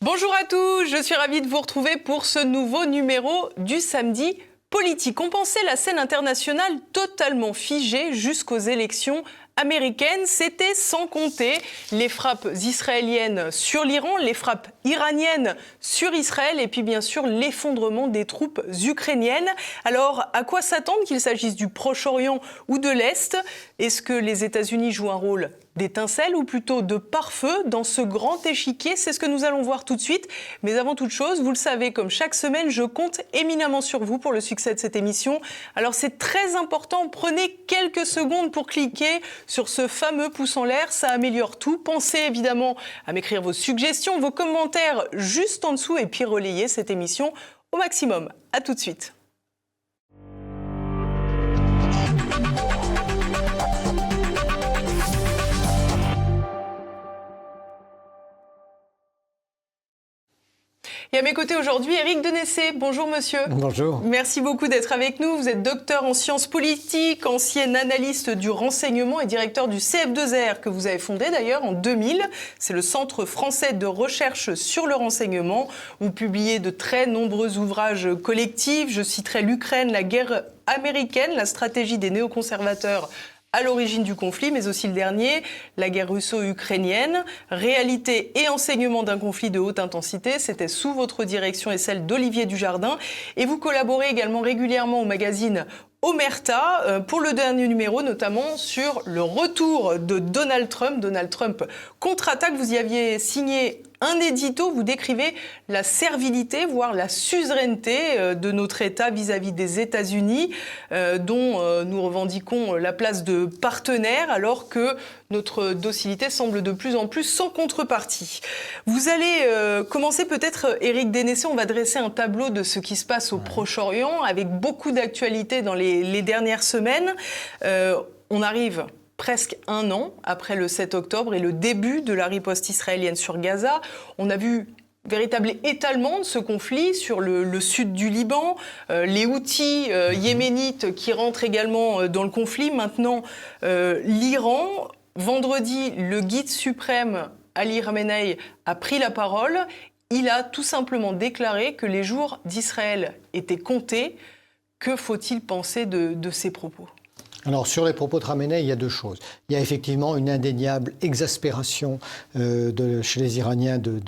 Bonjour à tous, je suis ravie de vous retrouver pour ce nouveau numéro du Samedi Politique. On pensait la scène internationale totalement figée jusqu'aux élections américaines. C'était sans compter les frappes israéliennes sur l'Iran, les frappes iraniennes sur Israël et puis bien sûr l'effondrement des troupes ukrainiennes. Alors à quoi s'attendre, qu'il s'agisse du Proche-Orient ou de l'Est? Est-ce que les États-Unis jouent un rôle d'étincelle ou plutôt de pare-feu dans ce grand échiquier? C'est ce que nous allons voir tout de suite. Mais avant toute chose, vous le savez, comme chaque semaine, je compte éminemment sur vous pour le succès de cette émission. Alors c'est très important, prenez quelques secondes pour cliquer sur ce fameux pouce en l'air, ça améliore tout. Pensez évidemment à m'écrire vos suggestions, vos commentaires juste en dessous et puis relayez cette émission au maximum. À tout de suite. Et à mes côtés aujourd'hui, Éric Denessé. Bonjour monsieur. Bonjour. Merci beaucoup d'être avec nous. Vous êtes docteur en sciences politiques, ancien analyste du renseignement et directeur du CF2R que vous avez fondé d'ailleurs en 2000. C'est le Centre français de recherche sur le renseignement. Vous publiez de très nombreux ouvrages collectifs. Je citerai l'Ukraine, la guerre américaine, la stratégie des néoconservateurs à l'origine du conflit, mais aussi le dernier, la guerre russo-ukrainienne, réalité et enseignement d'un conflit de haute intensité. C'était sous votre direction et celle d'Olivier Dujardin. Et vous collaborez également régulièrement au magazine Omerta pour le dernier numéro, notamment sur le retour de Donald Trump. Donald Trump contre-attaque. Vous y aviez signé un édito, vous décrivez la servilité, voire la suzeraineté de notre État vis-à-vis des États-Unis, dont nous revendiquons la place de partenaire, alors que notre docilité semble de plus en plus sans contrepartie. Vous allez commencer peut-être, Éric Denessé, on va dresser un tableau de ce qui se passe au Proche-Orient, avec beaucoup d'actualités dans les dernières semaines. On arrive presque un an après le 7 octobre et le début de la riposte israélienne sur Gaza. On a vu véritable étalement de ce conflit sur le sud du Liban, les Houthis yéménites qui rentrent également dans le conflit. Maintenant, l'Iran. Vendredi, le guide suprême Ali Khamenei a pris la parole. Il a tout simplement déclaré que les jours d'Israël étaient comptés. Que faut-il penser de ces propos ? Alors, sur les propos de Khamenei, il y a deux choses. Il y a effectivement une indéniable exaspération chez les Iraniens de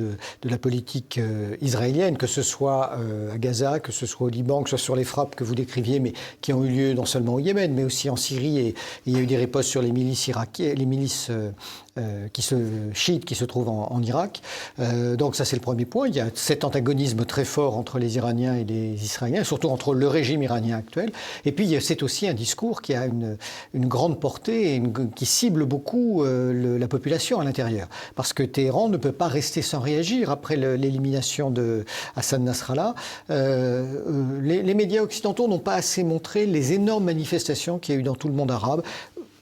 la politique israélienne, que ce soit à Gaza, que ce soit au Liban, que ce soit sur les frappes que vous décriviez, mais qui ont eu lieu non seulement au Yémen, mais aussi en Syrie. Et il y a eu des ripostes sur les milices irakiennes, les milices chiites qui se trouvent en Irak. Donc ça, c'est le premier point. Il y a cet antagonisme très fort entre les Iraniens et les Israéliens, surtout entre le régime iranien actuel. Et puis, c'est aussi un discours qui a une grande portée et qui cible beaucoup la population à l'intérieur. Parce que Téhéran ne peut pas rester sans réagir après l'élimination de Hassan Nasrallah. Les médias occidentaux n'ont pas assez montré les énormes manifestations qu'il y a eu dans tout le monde arabe,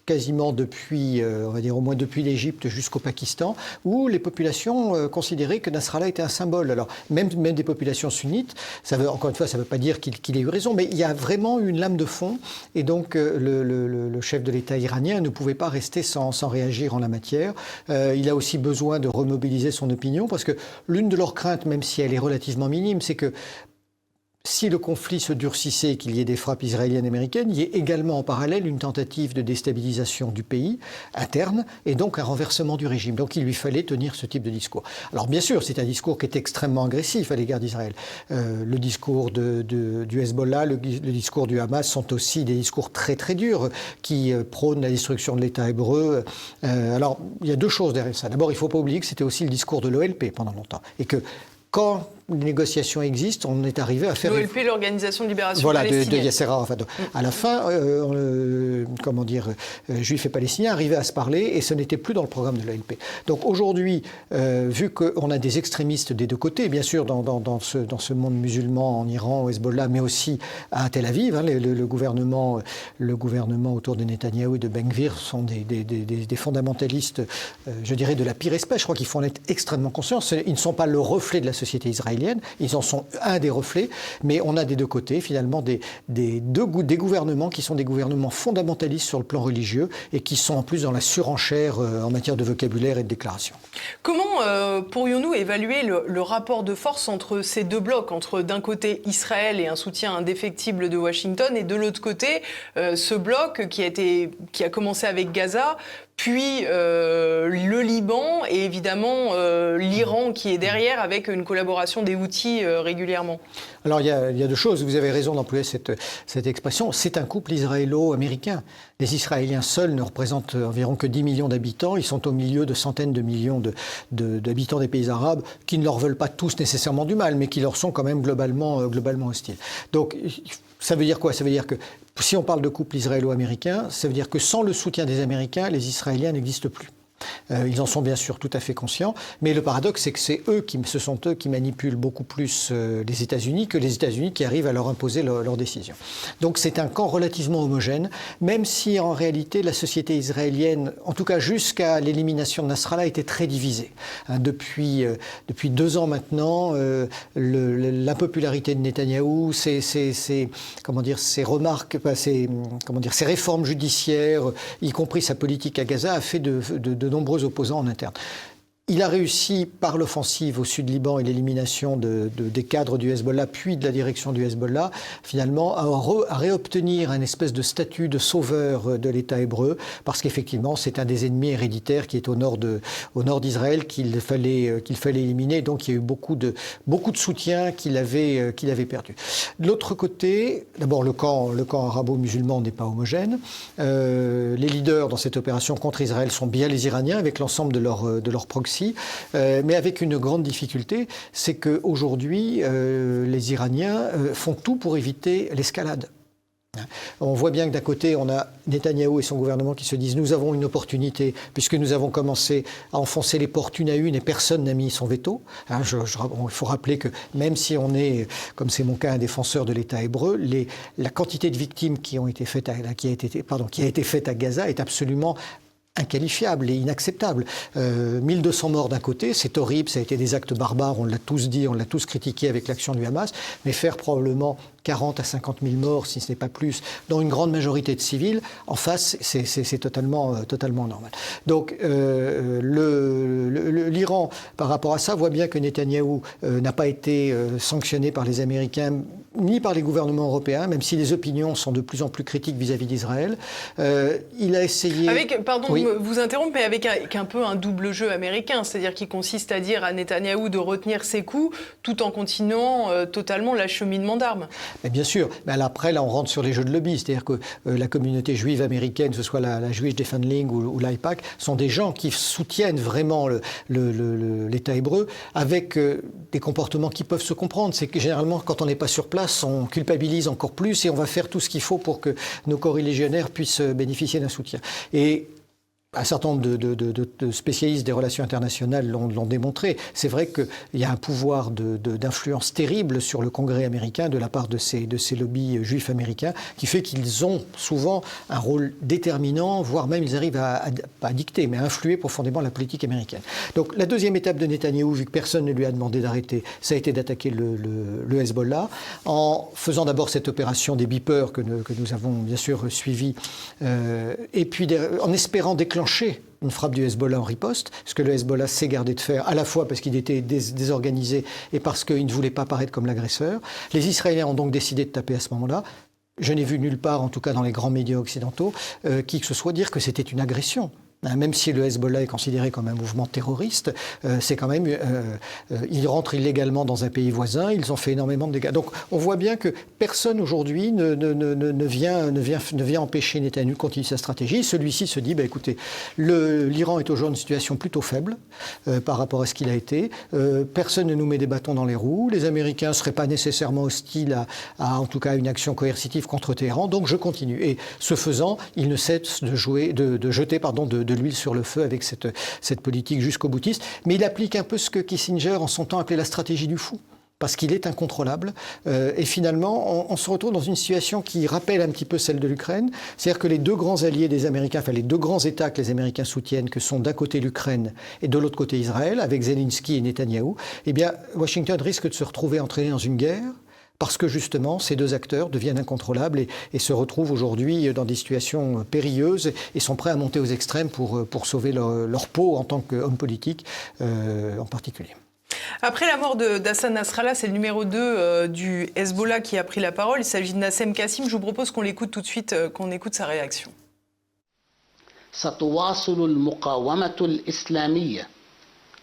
quasiment depuis, on va dire au moins depuis l'Égypte jusqu'au Pakistan, où les populations considéraient que Nasrallah était un symbole. Alors, même des populations sunnites, encore une fois, ça ne veut pas dire qu'il ait eu raison, mais il y a vraiment une lame de fond, et donc le chef de l'État iranien ne pouvait pas rester sans réagir en la matière. Il a aussi besoin de remobiliser son opinion, parce que l'une de leurs craintes, même si elle est relativement minime, c'est que si le conflit se durcissait et qu'il y ait des frappes israéliennes et américaines, il y ait également en parallèle une tentative de déstabilisation du pays interne et donc un renversement du régime. Donc il lui fallait tenir ce type de discours. Alors bien sûr, c'est un discours qui est extrêmement agressif à l'égard d'Israël. Le discours du Hezbollah, le discours du Hamas sont aussi des discours très très durs qui prônent la destruction de l'État hébreu. Alors il y a deux choses derrière ça. D'abord, il ne faut pas oublier que c'était aussi le discours de l'OLP pendant longtemps et que quand les négociations existent, on est arrivé à faire... L'OLP, l'Organisation de Libération Palestinienne. Palestinienne. De Yasser Arafat. À la fin, juifs et palestiniens arrivaient à se parler et ce n'était plus dans le programme de l'OLP. Donc aujourd'hui, vu qu'on a des extrémistes des deux côtés, bien sûr dans ce monde musulman en Iran, au Hezbollah, mais aussi à Tel Aviv, le gouvernement autour de Netanyahou et de Ben Gvir sont des fondamentalistes, je dirais, de la pire espèce. Je crois qu'il faut en être extrêmement conscient. Ils ne sont pas le reflet de la société israélienne. israélienne. Ils en sont un des reflets, mais on a des deux côtés, finalement, des gouvernements qui sont des gouvernements fondamentalistes sur le plan religieux et qui sont en plus dans la surenchère en matière de vocabulaire et de déclaration. Comment pourrions-nous évaluer le rapport de force entre ces deux blocs, entre d'un côté Israël et un soutien indéfectible de Washington, et de l'autre côté ce bloc qui a commencé avec Gaza, puis le Liban et évidemment l'Iran qui est derrière avec une collaboration des Houthis régulièrement? Alors il y a deux choses, vous avez raison d'employer cette expression, c'est un couple israélo-américain. Les Israéliens seuls ne représentent environ que 10 millions d'habitants, ils sont au milieu de centaines de millions d'habitants des pays arabes qui ne leur veulent pas tous nécessairement du mal, mais qui leur sont quand même globalement hostiles. Donc ça veut dire quoi? Ça veut dire que si on parle de couple israélo-américain, ça veut dire que sans le soutien des Américains, les Israéliens n'existent plus. Ils en sont bien sûr tout à fait conscients, mais le paradoxe, c'est que ce sont eux qui manipulent beaucoup plus les États-Unis que les États-Unis qui arrivent à leur imposer leurs décisions. Donc c'est un camp relativement homogène, même si en réalité la société israélienne, en tout cas jusqu'à l'élimination de Nasrallah, était très divisée. Depuis 2 ans maintenant, l'impopularité de Netanyahou, ses réformes judiciaires, y compris sa politique à Gaza, a fait de nombreux opposants en interne. Il a réussi par l'offensive au sud Liban et l'élimination des cadres du Hezbollah, puis de la direction du Hezbollah, finalement à réobtenir un espèce de statut de sauveur de l'État hébreu, parce qu'effectivement c'est un des ennemis héréditaires qui est au nord d'Israël qu'il fallait éliminer. Donc il y a eu beaucoup de soutien qu'il avait perdu. De l'autre côté, d'abord le camp arabo-musulman n'est pas homogène. Les leaders dans cette opération contre Israël sont bien les Iraniens, avec l'ensemble de leur proxy. Mais avec une grande difficulté, c'est qu'aujourd'hui, les Iraniens font tout pour éviter l'escalade. On voit bien que d'un côté, on a Netanyahou et son gouvernement qui se disent « nous avons une opportunité puisque nous avons commencé à enfoncer les portes une à une et personne n'a mis son veto ». Il faut rappeler que même si on est, comme c'est mon cas, un défenseur de l'État hébreu, la quantité de victimes qui a été faite à Gaza est absolument inqualifiable et inacceptable. 1200 morts d'un côté, c'est horrible, ça a été des actes barbares, on l'a tous dit, on l'a tous critiqué avec l'action du Hamas, mais faire probablement 40 à 50 000 morts, si ce n'est pas plus, dans une grande majorité de civils, en face, c'est totalement normal. Donc l'Iran, par rapport à ça, voit bien que Netanyahou n'a pas été sanctionné par les Américains ni par les gouvernements européens, même si les opinions sont de plus en plus critiques vis-à-vis d'Israël. Il a essayé... vous interrompre, mais avec un peu un double jeu américain, c'est-à-dire qui consiste à dire à Netanyahou de retenir ses coups tout en continuant totalement l'acheminement d'armes. Mais bien sûr, mais après là on rentre sur les jeux de lobby, c'est-à-dire que la communauté juive américaine, que ce soit la Jewish Defense League ou l'AIPAC, sont des gens qui soutiennent vraiment l'État hébreu avec des comportements qui peuvent se comprendre. C'est que généralement quand on n'est pas sur place, on culpabilise encore plus et on va faire tout ce qu'il faut pour que nos coreligionnaires puissent bénéficier d'un soutien. Et un certain nombre de spécialistes des relations internationales l'ont démontré. C'est vrai qu'il y a un pouvoir d'influence terrible sur le Congrès américain de la part de ces lobbies juifs américains qui fait qu'ils ont souvent un rôle déterminant, voire même ils arrivent pas à dicter, mais à influer profondément la politique américaine. Donc la deuxième étape de Netanyahou, vu que personne ne lui a demandé d'arrêter, ça a été d'attaquer le Hezbollah, en faisant d'abord cette opération des beepers que nous avons bien sûr suivie, et puis en espérant déclencher une frappe du Hezbollah en riposte, ce que le Hezbollah s'est gardé de faire, à la fois parce qu'il était désorganisé et parce qu'il ne voulait pas paraître comme l'agresseur. Les Israéliens ont donc décidé de taper à ce moment-là. Je n'ai vu nulle part, en tout cas dans les grands médias occidentaux, qui que ce soit dire que c'était une agression. Même si le Hezbollah est considéré comme un mouvement terroriste, c'est quand même... ils rentrent illégalement dans un pays voisin, ils ont fait énormément de dégâts. Donc on voit bien que personne aujourd'hui ne vient empêcher Netanyahou de continuer sa stratégie. Celui-ci se dit, écoutez, l'Iran est aujourd'hui dans une situation plutôt faible par rapport à ce qu'il a été. Personne ne nous met des bâtons dans les roues. Les Américains ne seraient pas nécessairement hostiles à en tout cas, une action coercitive contre Téhéran. Donc je continue. Et ce faisant, il ne cesse de jeter de l'huile sur le feu avec cette politique jusqu'au boutiste. Mais il applique un peu ce que Kissinger, en son temps, appelait la stratégie du fou. parce qu'il est incontrôlable. Et finalement, on se retrouve dans une situation qui rappelle un petit peu celle de l'Ukraine. C'est-à-dire que les deux grands alliés des Américains, enfin les deux grands États que les Américains soutiennent, que sont d'un côté l'Ukraine et de l'autre côté Israël, avec Zelensky et Netanyahou, eh bien, Washington risque de se retrouver entraîné dans une guerre parce que justement, ces deux acteurs deviennent incontrôlables et se retrouvent aujourd'hui dans des situations périlleuses et sont prêts à monter aux extrêmes pour sauver leur peau en tant qu'homme politique en particulier. Après la mort d'Hassan Nasrallah, c'est le numéro 2 du Hezbollah qui a pris la parole. Il s'agit de Nassem Kassim. Je vous propose qu'on l'écoute tout de suite, qu'on écoute sa réaction. ستواصل المقاومة الإسلامية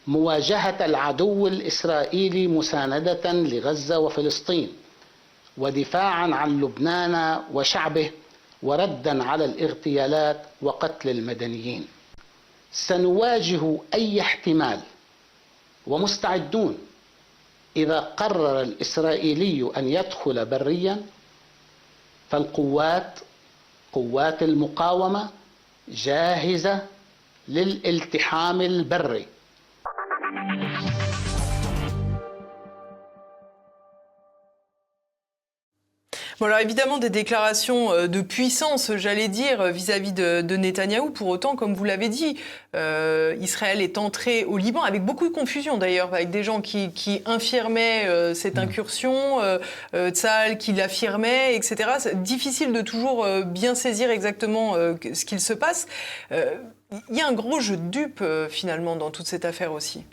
مواجهة العدو الإسرائيلي مساندة لغزة وفلسطين ودفاعا عن لبنان وشعبه وردا على الاغتيالات وقتل المدنيين. سنواجه أي احتمال ومستعدون إذا قرر الإسرائيلي أن يدخل بريا قوات المقاومة جاهزة للالتحام البري. Bon, alors évidemment des déclarations de puissance, j'allais dire, vis-à-vis de Netanyahou. Pour autant, comme vous l'avez dit, Israël est entré au Liban avec beaucoup de confusion d'ailleurs, avec des gens qui infirmaient cette incursion, Tsahal qui l'affirmait, etc. C'est difficile de toujours bien saisir exactement ce qu'il se passe. Il y a un gros jeu de dupes finalement dans toute cette affaire aussi.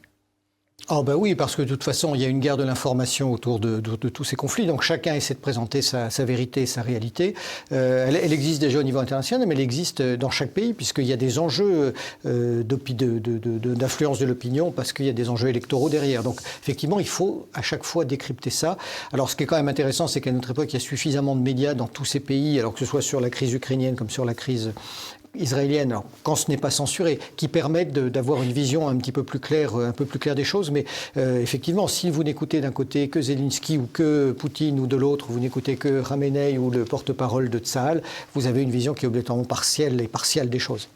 Oh ben oui, parce que de toute façon, il y a une guerre de l'information autour de tous ces conflits. Donc chacun essaie de présenter sa vérité, sa réalité. Elle existe déjà au niveau international, mais elle existe dans chaque pays, puisqu'il y a des enjeux d'influence de l'opinion, parce qu'il y a des enjeux électoraux derrière. Donc effectivement, il faut à chaque fois décrypter ça. Alors ce qui est quand même intéressant, c'est qu'à notre époque, il y a suffisamment de médias dans tous ces pays, alors que ce soit sur la crise ukrainienne comme sur la crise israélienne, alors, quand ce n'est pas censuré, qui permettent d'avoir une vision un petit peu plus claire, des choses. Mais effectivement, si vous n'écoutez d'un côté que Zelensky ou que Poutine ou de l'autre, vous n'écoutez que Khamenei ou le porte-parole de Tsahal, vous avez une vision qui est obligatoirement partielle des choses.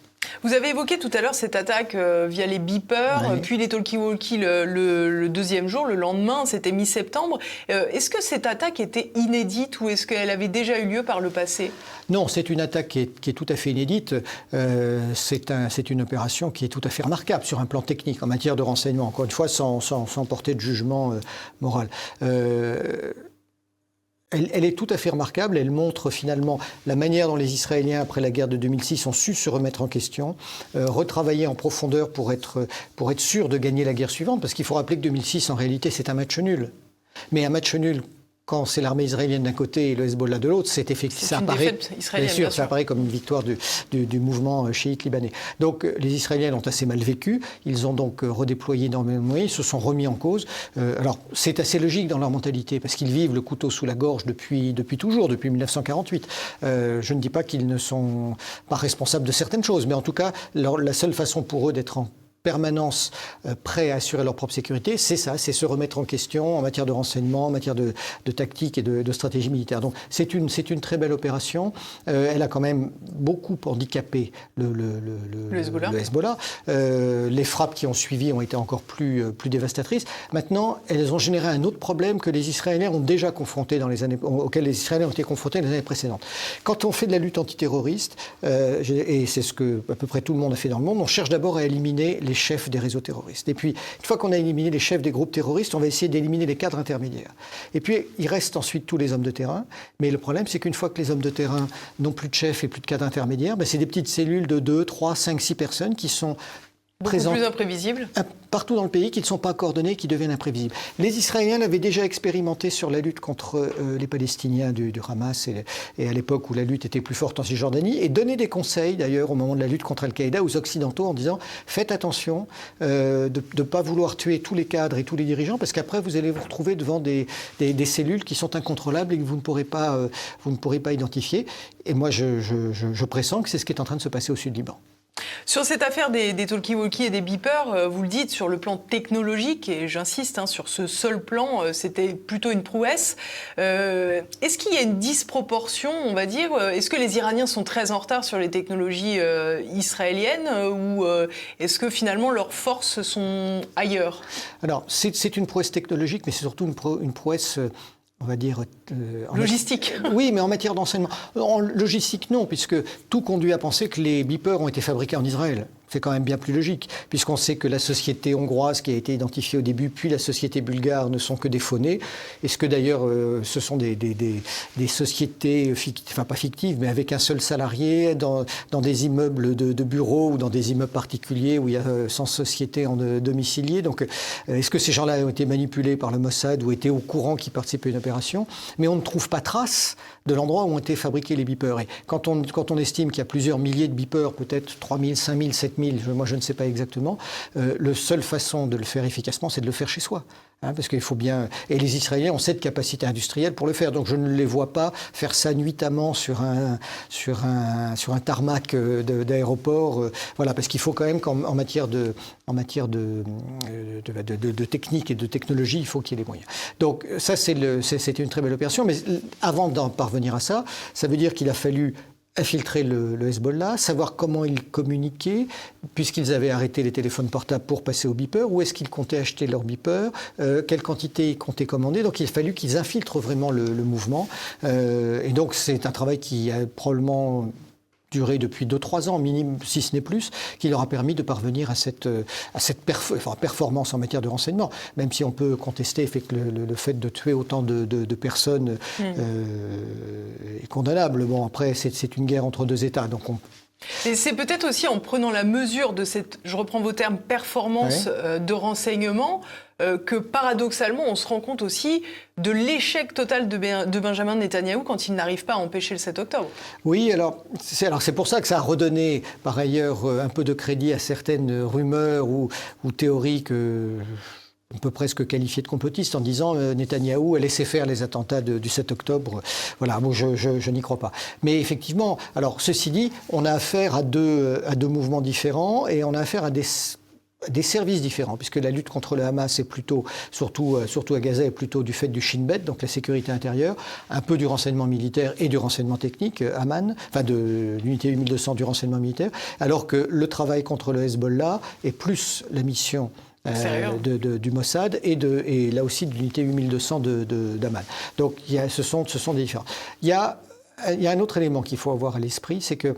Vous avez évoqué tout à l'heure cette attaque via les beepers, oui. Puis les talkie-walkie le deuxième jour, le lendemain, c'était mi-septembre. Est-ce que cette attaque était inédite ou est-ce qu'elle avait déjà eu lieu par le passé ? Non, c'est une attaque qui est tout à fait inédite. C'est une opération qui est tout à fait remarquable sur un plan technique, en matière de renseignement, encore une fois, sans porter de jugement moral. Elle est tout à fait remarquable, elle montre finalement la manière dont les Israéliens, après la guerre de 2006, ont su se remettre en question, retravailler en profondeur pour être sûr de gagner la guerre suivante, parce qu'il faut rappeler que 2006, en réalité, c'est un match nul. Mais un match nul, quand c'est l'armée israélienne d'un côté et le Hezbollah de l'autre, c'est effectivement, ça apparaît, bien sûr, ça apparaît comme une victoire du mouvement chiite libanais. Donc les Israéliens l'ont assez mal vécu, ils ont donc redéployé énormément de moyens, ils se sont remis en cause. Alors c'est assez logique dans leur mentalité, parce qu'ils vivent le couteau sous la gorge depuis toujours, depuis 1948. Je ne dis pas qu'ils ne sont pas responsables de certaines choses, mais en tout cas, la seule façon pour eux d'être en permanence prêts à assurer leur propre sécurité, c'est ça, c'est se remettre en question en matière de renseignement, en matière de tactique et de stratégie militaire. Donc c'est une très belle opération. Elle a quand même beaucoup handicapé le Hezbollah. Les frappes qui ont suivi ont été encore plus dévastatrices. Maintenant, elles ont généré un autre problème que les Israéliens ont déjà confronté auquel les Israéliens ont été confrontés dans les années précédentes. Quand on fait de la lutte antiterroriste, et c'est ce que à peu près tout le monde a fait dans le monde, on cherche d'abord à éliminer les chefs des réseaux terroristes. Et puis, une fois qu'on a éliminé les chefs des groupes terroristes, on va essayer d'éliminer les cadres intermédiaires. Et puis, il reste ensuite tous les hommes de terrain. Mais le problème, c'est qu'une fois que les hommes de terrain n'ont plus de chefs et plus de cadres intermédiaires, c'est des petites cellules de 2, 3, 5, 6 personnes qui sont présentes plus imprévisibles. Partout dans le pays, qui ne sont pas coordonnés, qui deviennent imprévisibles. Les Israéliens l'avaient déjà expérimenté sur la lutte contre les Palestiniens du Hamas et à l'époque où la lutte était plus forte en Cisjordanie, et donné des conseils d'ailleurs au moment de la lutte contre Al-Qaïda aux Occidentaux en disant faites attention de ne pas vouloir tuer tous les cadres et tous les dirigeants, parce qu'après vous allez vous retrouver devant des cellules qui sont incontrôlables et que vous ne pourrez pas identifier. Et moi je pressens que c'est ce qui est en train de se passer au sud Liban. Sur cette affaire des talkie-walkie et des beepers, vous le dites, sur le plan technologique, et j'insiste, sur ce seul plan, c'était plutôt une prouesse. Est-ce qu'il y a une disproportion, on va dire? Est-ce que les Iraniens sont très en retard sur les technologies israéliennes ou est-ce que finalement leurs forces sont ailleurs? Alors, c'est une prouesse technologique, mais c'est surtout une prouesse... on va dire... logistique. Oui, mais en matière d'enseignement. En logistique, non, puisque tout conduit à penser que les beepers ont été fabriqués en Israël. C'est quand même bien plus logique, puisqu'on sait que la société hongroise qui a été identifiée au début, puis la société bulgare ne sont que des faux-nés. Est-ce que d'ailleurs ce sont des sociétés, enfin pas fictives, mais avec un seul salarié, dans des immeubles de bureaux ou dans des immeubles particuliers où il y a 100 sociétés en domiciliées. Donc est-ce que ces gens-là ont été manipulés par le Mossad ou étaient au courant qu'ils participaient à une opération? Mais on ne trouve pas trace de l'endroit où ont été fabriqués les beepers. Et quand on estime qu'il y a plusieurs milliers de beepers, peut-être 3 000, 5 000, 7 000, moi je ne sais pas exactement, la seule façon de le faire efficacement, c'est de le faire chez soi. Parce qu'il faut bien... Et les Israéliens ont cette capacité industrielle pour le faire. Donc je ne les vois pas faire ça nuitamment sur un tarmac d'aéroport. Voilà, parce qu'il faut quand même qu'en matière de technique et de technologie, il faut qu'il y ait les moyens. Donc ça, c'était une très belle opération. Mais avant d'en parvenir à ça, ça veut dire qu'il a fallu infiltrer le Hezbollah, savoir comment ils communiquaient, puisqu'ils avaient arrêté les téléphones portables pour passer au beeper, où est-ce qu'ils comptaient acheter leurs beepers, quelle quantité ils comptaient commander. Donc il a fallu qu'ils infiltrent vraiment le mouvement. Et donc c'est un travail qui a probablement duré depuis 2-3 ans, minimum, si ce n'est plus, qui leur a permis de parvenir à cette performance en matière de renseignement. Même si on peut contester le fait de tuer autant de personnes est condamnable. Bon, après, c'est une guerre entre deux États, donc Et c'est peut-être aussi en prenant la mesure de cette, je reprends vos termes, performance de renseignement, que paradoxalement, on se rend compte aussi de l'échec total de Benjamin Netanyahou quand il n'arrive pas à empêcher le 7 octobre. Oui, alors c'est pour ça que ça a redonné par ailleurs un peu de crédit à certaines rumeurs ou théories que... on peut presque qualifier de complotiste en disant Netanyahou a laissé faire les attentats du 7 octobre. Voilà, moi je n'y crois pas. Mais effectivement, alors ceci dit, on a affaire à deux mouvements différents et on a affaire à des services différents, puisque la lutte contre le Hamas est plutôt, surtout à Gaza, est plutôt du fait du Shin Bet, donc la sécurité intérieure, un peu du renseignement militaire et du renseignement technique, Aman, enfin de l'unité 8200 du renseignement militaire, alors que le travail contre le Hezbollah est plus la mission du Mossad et là aussi de l'unité 8200 d'Aman. Donc ce sont des différences. Il y a un autre élément qu'il faut avoir à l'esprit, c'est que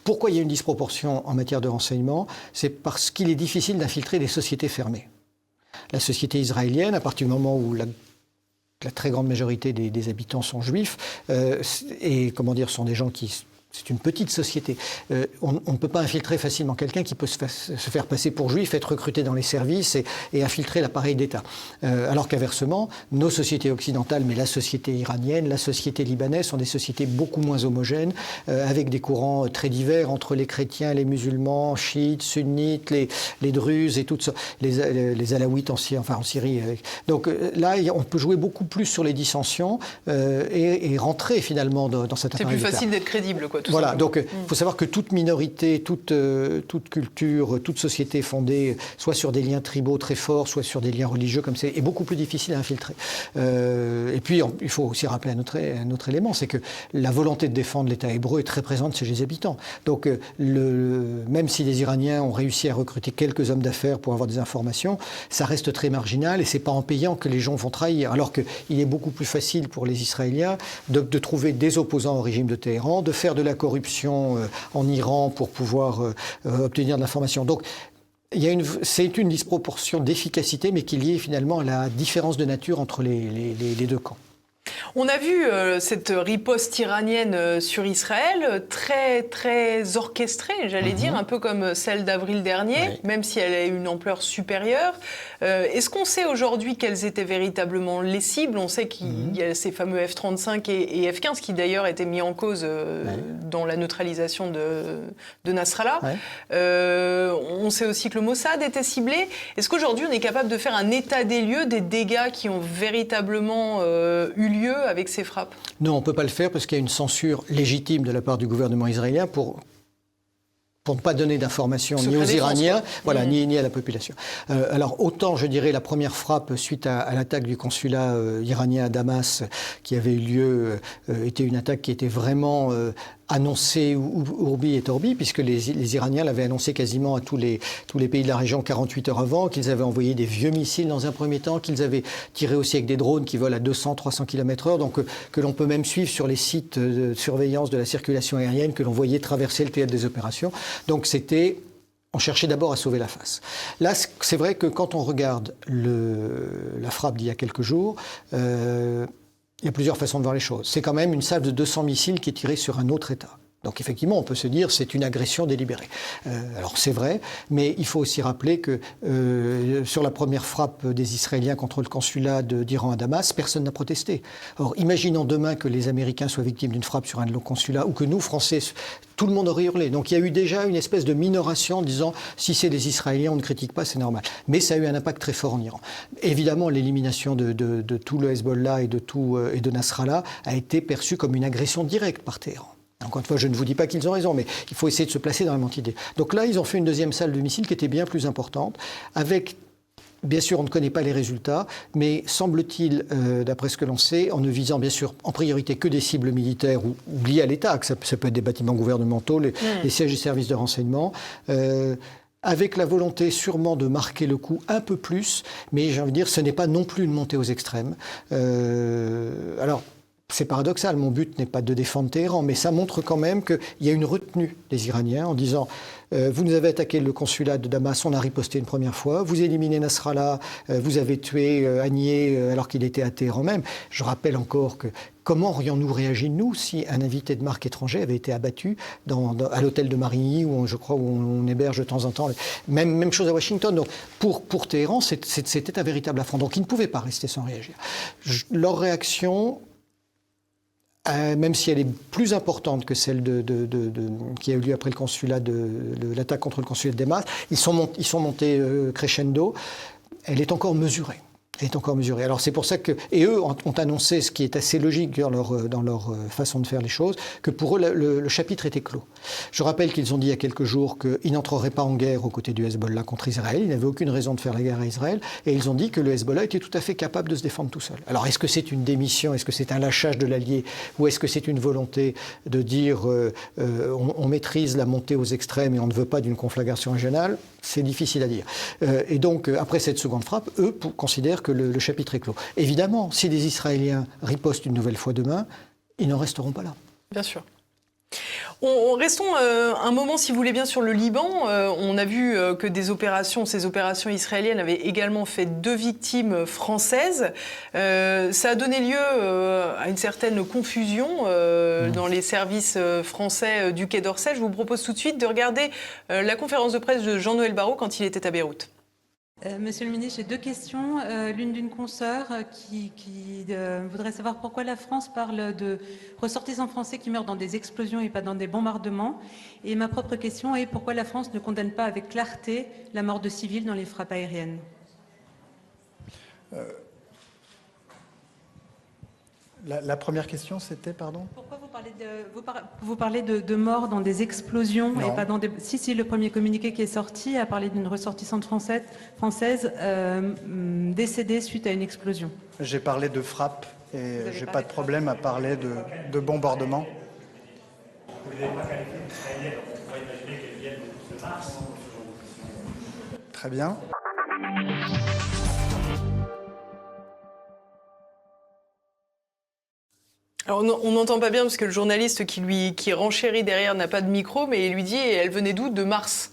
pourquoi il y a une disproportion en matière de renseignement? C'est parce qu'il est difficile d'infiltrer des sociétés fermées. La société israélienne, à partir du moment où la très grande majorité des habitants sont juifs, et sont des gens qui... C'est une petite société. On ne peut pas infiltrer facilement quelqu'un qui peut se faire passer pour juif, être recruté dans les services et infiltrer l'appareil d'État. Alors qu'inversement, nos sociétés occidentales, mais la société iranienne, la société libanaise, sont des sociétés beaucoup moins homogènes, avec des courants très divers entre les chrétiens, les musulmans, chiites, sunnites, les druzes et tout ça, les alaouites en Syrie. Donc là, on peut jouer beaucoup plus sur les dissensions et rentrer finalement dans cet appareil d'État. C'est plus facile d'être crédible, quoi. Voilà, donc il faut savoir que toute minorité, toute culture, toute société fondée soit sur des liens tribaux très forts, soit sur des liens religieux comme ça, est beaucoup plus difficile à infiltrer. Et puis il faut aussi rappeler un autre élément, c'est que la volonté de défendre l'État hébreu est très présente chez les habitants. Donc même si les Iraniens ont réussi à recruter quelques hommes d'affaires pour avoir des informations, ça reste très marginal et c'est pas en payant que les gens vont trahir. Alors qu'il est beaucoup plus facile pour les Israéliens de trouver des opposants au régime de Téhéran, de faire de la corruption en Iran pour pouvoir obtenir de l'information. Donc, c'est une disproportion d'efficacité, mais qui est liée finalement à la différence de nature entre les deux camps. On a vu cette riposte iranienne sur Israël, très, très orchestrée, j'allais dire, un peu comme celle d'avril dernier, même si elle a une ampleur supérieure. Est-ce qu'on sait aujourd'hui quelles étaient véritablement les cibles? On sait qu'il y a ces fameux F-35 et F-15 qui d'ailleurs étaient mis en cause dans la neutralisation de Nasrallah. On sait aussi que le Mossad était ciblé. Est-ce qu'aujourd'hui on est capable de faire un état des lieux des dégâts qui ont véritablement eu lieu avec ces frappes? Non, on ne peut pas le faire parce qu'il y a une censure légitime de la part du gouvernement israélien pour pour ne pas donner d'informations ni aux Iraniens, voilà, ni à la population. Alors autant, je dirais, la première frappe suite à l'attaque du consulat iranien à Damas, qui avait eu lieu, était une attaque qui était vraiment annoncée urbi et orbi, puisque les Iraniens l'avaient annoncé quasiment à tous les pays de la région 48 heures avant, qu'ils avaient envoyé des vieux missiles dans un premier temps, qu'ils avaient tiré aussi avec des drones qui volent à 200-300 km/h, donc que l'on peut même suivre sur les sites de surveillance de la circulation aérienne que l'on voyait traverser le théâtre des opérations. Donc on cherchait d'abord à sauver la face. Là, c'est vrai que quand on regarde la frappe d'il y a quelques jours, il y a plusieurs façons de voir les choses. C'est quand même une salve de 200 missiles qui est tirée sur un autre État. Donc effectivement, on peut se dire c'est une agression délibérée. Alors c'est vrai, mais il faut aussi rappeler que sur la première frappe des Israéliens contre le consulat d'Iran à Damas, personne n'a protesté. Or, imaginons demain que les Américains soient victimes d'une frappe sur un de nos consulats, ou que nous, Français, tout le monde aurait hurlé. Donc il y a eu déjà une espèce de minoration en disant si c'est des Israéliens, on ne critique pas, c'est normal. Mais ça a eu un impact très fort en Iran. Évidemment, l'élimination de tout le Hezbollah et de Nasrallah a été perçue comme une agression directe par Téhéran. Encore une fois, je ne vous dis pas qu'ils ont raison, mais il faut essayer de se placer dans la mentalité d'idée. Donc là, ils ont fait une deuxième salve de missiles qui était bien plus importante, avec, bien sûr, on ne connaît pas les résultats, mais semble-t-il, d'après ce que l'on sait, en ne visant bien sûr en priorité que des cibles militaires ou liées à l'État, que ça peut être des bâtiments gouvernementaux, les sièges des services de renseignement, avec la volonté sûrement de marquer le coup un peu plus, mais j'ai envie de dire, ce n'est pas non plus une montée aux extrêmes. Alors, c'est paradoxal, mon but n'est pas de défendre Téhéran, mais ça montre quand même qu'il y a une retenue des Iraniens en disant vous nous avez attaqué le consulat de Damas, on a riposté une première fois, vous éliminez Nasrallah, vous avez tué Haniyeh alors qu'il était à Téhéran même. Je rappelle encore que comment aurions-nous réagi, nous, si un invité de marque étranger avait été abattu à l'hôtel de Marigny, où on héberge de temps en temps. Même chose à Washington. Donc, pour Téhéran, c'était un véritable affront. Donc, ils ne pouvaient pas rester sans réagir. Leur réaction, même si elle est plus importante que celle qui a eu lieu après l'attaque contre le consulat de Damas, ils sont montés crescendo. Elle est encore mesurée. Alors c'est pour ça que... Et eux ont annoncé, ce qui est assez logique dans leur façon de faire les choses, que pour eux, le chapitre était clos. Je rappelle qu'ils ont dit il y a quelques jours qu'ils n'entreraient pas en guerre aux côtés du Hezbollah contre Israël. Ils n'avaient aucune raison de faire la guerre à Israël. Et ils ont dit que le Hezbollah était tout à fait capable de se défendre tout seul. Alors est-ce que c'est une démission? Est-ce que c'est un lâchage de l'allié? Ou est-ce que c'est une volonté de dire on maîtrise la montée aux extrêmes et on ne veut pas d'une conflagration régionale? C'est difficile à dire. Et donc, après cette seconde frappe, eux considèrent que le chapitre est clos. Évidemment, si les Israéliens ripostent une nouvelle fois demain, ils n'en resteront pas là. Bien sûr. Restons un moment, si vous voulez bien, sur le Liban. On a vu que ces opérations israéliennes avaient également fait 2 victimes françaises. Ça a donné lieu à une certaine confusion dans les services français du Quai d'Orsay. Je vous propose tout de suite de regarder la conférence de presse de Jean-Noël Barrot quand il était à Beyrouth. Monsieur le ministre, j'ai 2 questions. L'une d'une consoeur qui voudrait savoir pourquoi la France parle de ressortissants français qui meurent dans des explosions et pas dans des bombardements. Et ma propre question est pourquoi la France ne condamne pas avec clarté la mort de civils dans les frappes aériennes. La première question, c'était, pardon? Pourquoi vous parlez de morts dans des explosions et pas dans des... Si, le premier communiqué qui est sorti a parlé d'une ressortissante française décédée suite à une explosion. J'ai parlé de frappe et j'ai pas de problème à parler de bombardement. Vous n'avez pas qualifié d'israélienne, donc on pourrait imaginer qu'elle vienne de Mars. Très bien. Alors on n'entend pas bien parce que le journaliste qui renchérit derrière n'a pas de micro, mais il lui dit elle venait d'où? De Mars.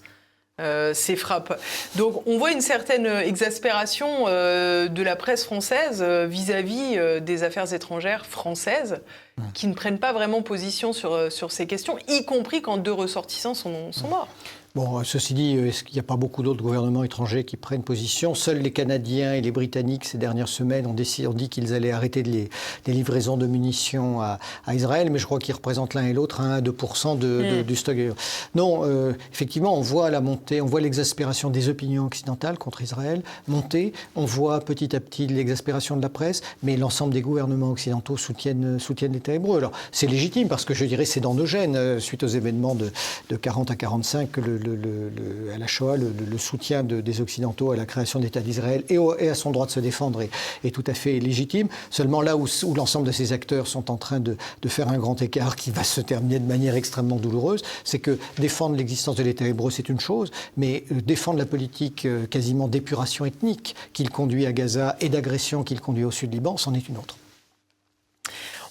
Ces frappes. Donc on voit une certaine exaspération de la presse française vis-à-vis des affaires étrangères françaises qui ne prennent pas vraiment position sur ces questions, y compris quand 2 ressortissants sont morts. Bon, ceci dit, il n'y a pas beaucoup d'autres gouvernements étrangers qui prennent position. Seuls les Canadiens et les Britanniques, ces dernières semaines, ont dit qu'ils allaient arrêter les livraisons de munitions à Israël, mais je crois qu'ils représentent l'un et l'autre 1 à 2% du stock. Non, effectivement, on voit la montée, on voit l'exaspération des opinions occidentales contre Israël monter. On voit petit à petit l'exaspération de la presse, mais l'ensemble des gouvernements occidentaux soutiennent l'État hébreu. Alors, c'est légitime, parce que je dirais c'est dans nos gènes, suite aux événements de 40 à 45, que à la Shoah, le soutien des Occidentaux à la création d'État d'Israël et à son droit de se défendre est tout à fait légitime. Seulement là où l'ensemble de ces acteurs sont en train de faire un grand écart qui va se terminer de manière extrêmement douloureuse, c'est que défendre l'existence de l'État hébreu, c'est une chose, mais défendre la politique quasiment d'épuration ethnique qu'il conduit à Gaza et d'agression qu'il conduit au sud Liban, c'en est une autre.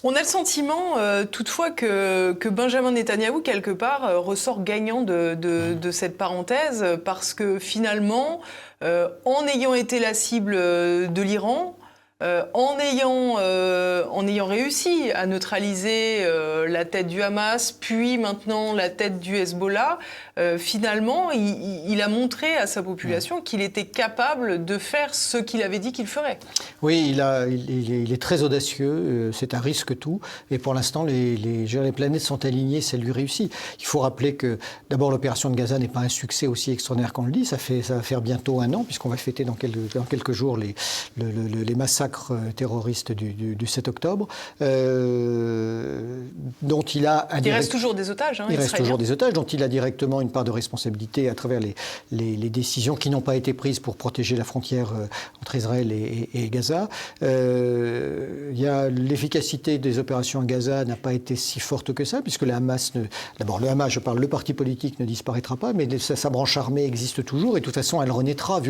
On a le sentiment, toutefois, que Benjamin Netanyahou, quelque part, ressort gagnant de cette parenthèse, parce que finalement, en ayant été la cible de l'Iran, en ayant réussi à neutraliser la tête du Hamas, puis maintenant la tête du Hezbollah, finalement, il a montré à sa population qu'il était capable de faire ce qu'il avait dit qu'il ferait. Oui, il est très audacieux, c'est un risque tout, et pour l'instant, les planètes sont alignées, ça lui réussit. Il faut rappeler que, d'abord, l'opération de Gaza n'est pas un succès aussi extraordinaire qu'on le dit, ça va faire bientôt 1 an, puisqu'on va fêter dans quelques jours les massacres terroristes du 7 octobre, dont il a... Il reste toujours des otages, il reste toujours des otages, dont il a directement une part de responsabilité à travers les décisions qui n'ont pas été prises pour protéger la frontière entre Israël et Gaza. L'efficacité des opérations à Gaza n'a pas été si forte que ça, puisque le Hamas, le parti politique ne disparaîtra pas, mais sa branche armée existe toujours, et de toute façon elle renaîtra,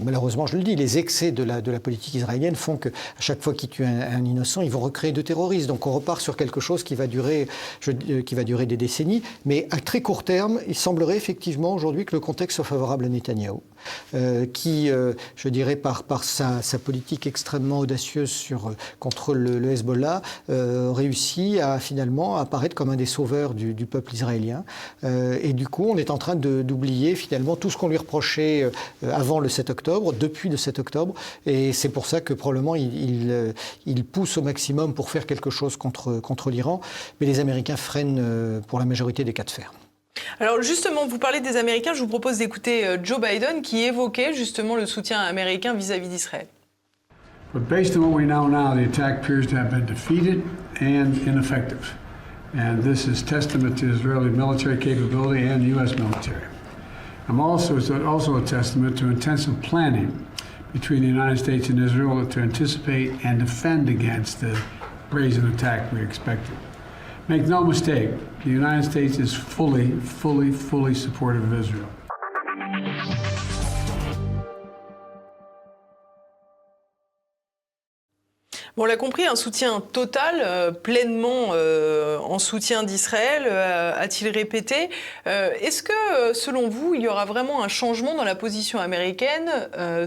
malheureusement je le dis, les excès de la politique israélienne font qu'à chaque fois qu'ils tuent un innocent, ils vont recréer de terroristes. Donc on repart sur quelque chose qui va durer des décennies. Mais à très court terme, il semblerait effectivement aujourd'hui que le contexte soit favorable à Netanyahou, qui, je dirais, par sa politique extrêmement audacieuse contre le Hezbollah, réussit à finalement apparaître comme un des sauveurs du peuple israélien. Et du coup, on est en train d'oublier finalement tout ce qu'on lui reprochait avant le 7 octobre, depuis le 7 octobre. Et c'est pour ça que probablement il pousse au maximum pour faire quelque chose contre l'Iran. Mais les Américains freinent pour la majorité des cas de fer. Alors justement, vous parlez des Américains, je vous propose d'écouter Joe Biden qui évoquait justement le soutien américain vis-à-vis d'Israël. But based on what we know now, the attack appears to have been defeated and ineffective. And this is testament to Israeli military capability and U.S. military. It's also a testament to intensive planning between the United States and Israel to anticipate and defend against the brazen attack we expected. Make no mistake, the United States is fully supportive of Israel. Bon, on l'a compris, un soutien total, pleinement en soutien d'Israël, a-t-il répété. Est-ce que, selon vous, il y aura vraiment un changement dans la position américaine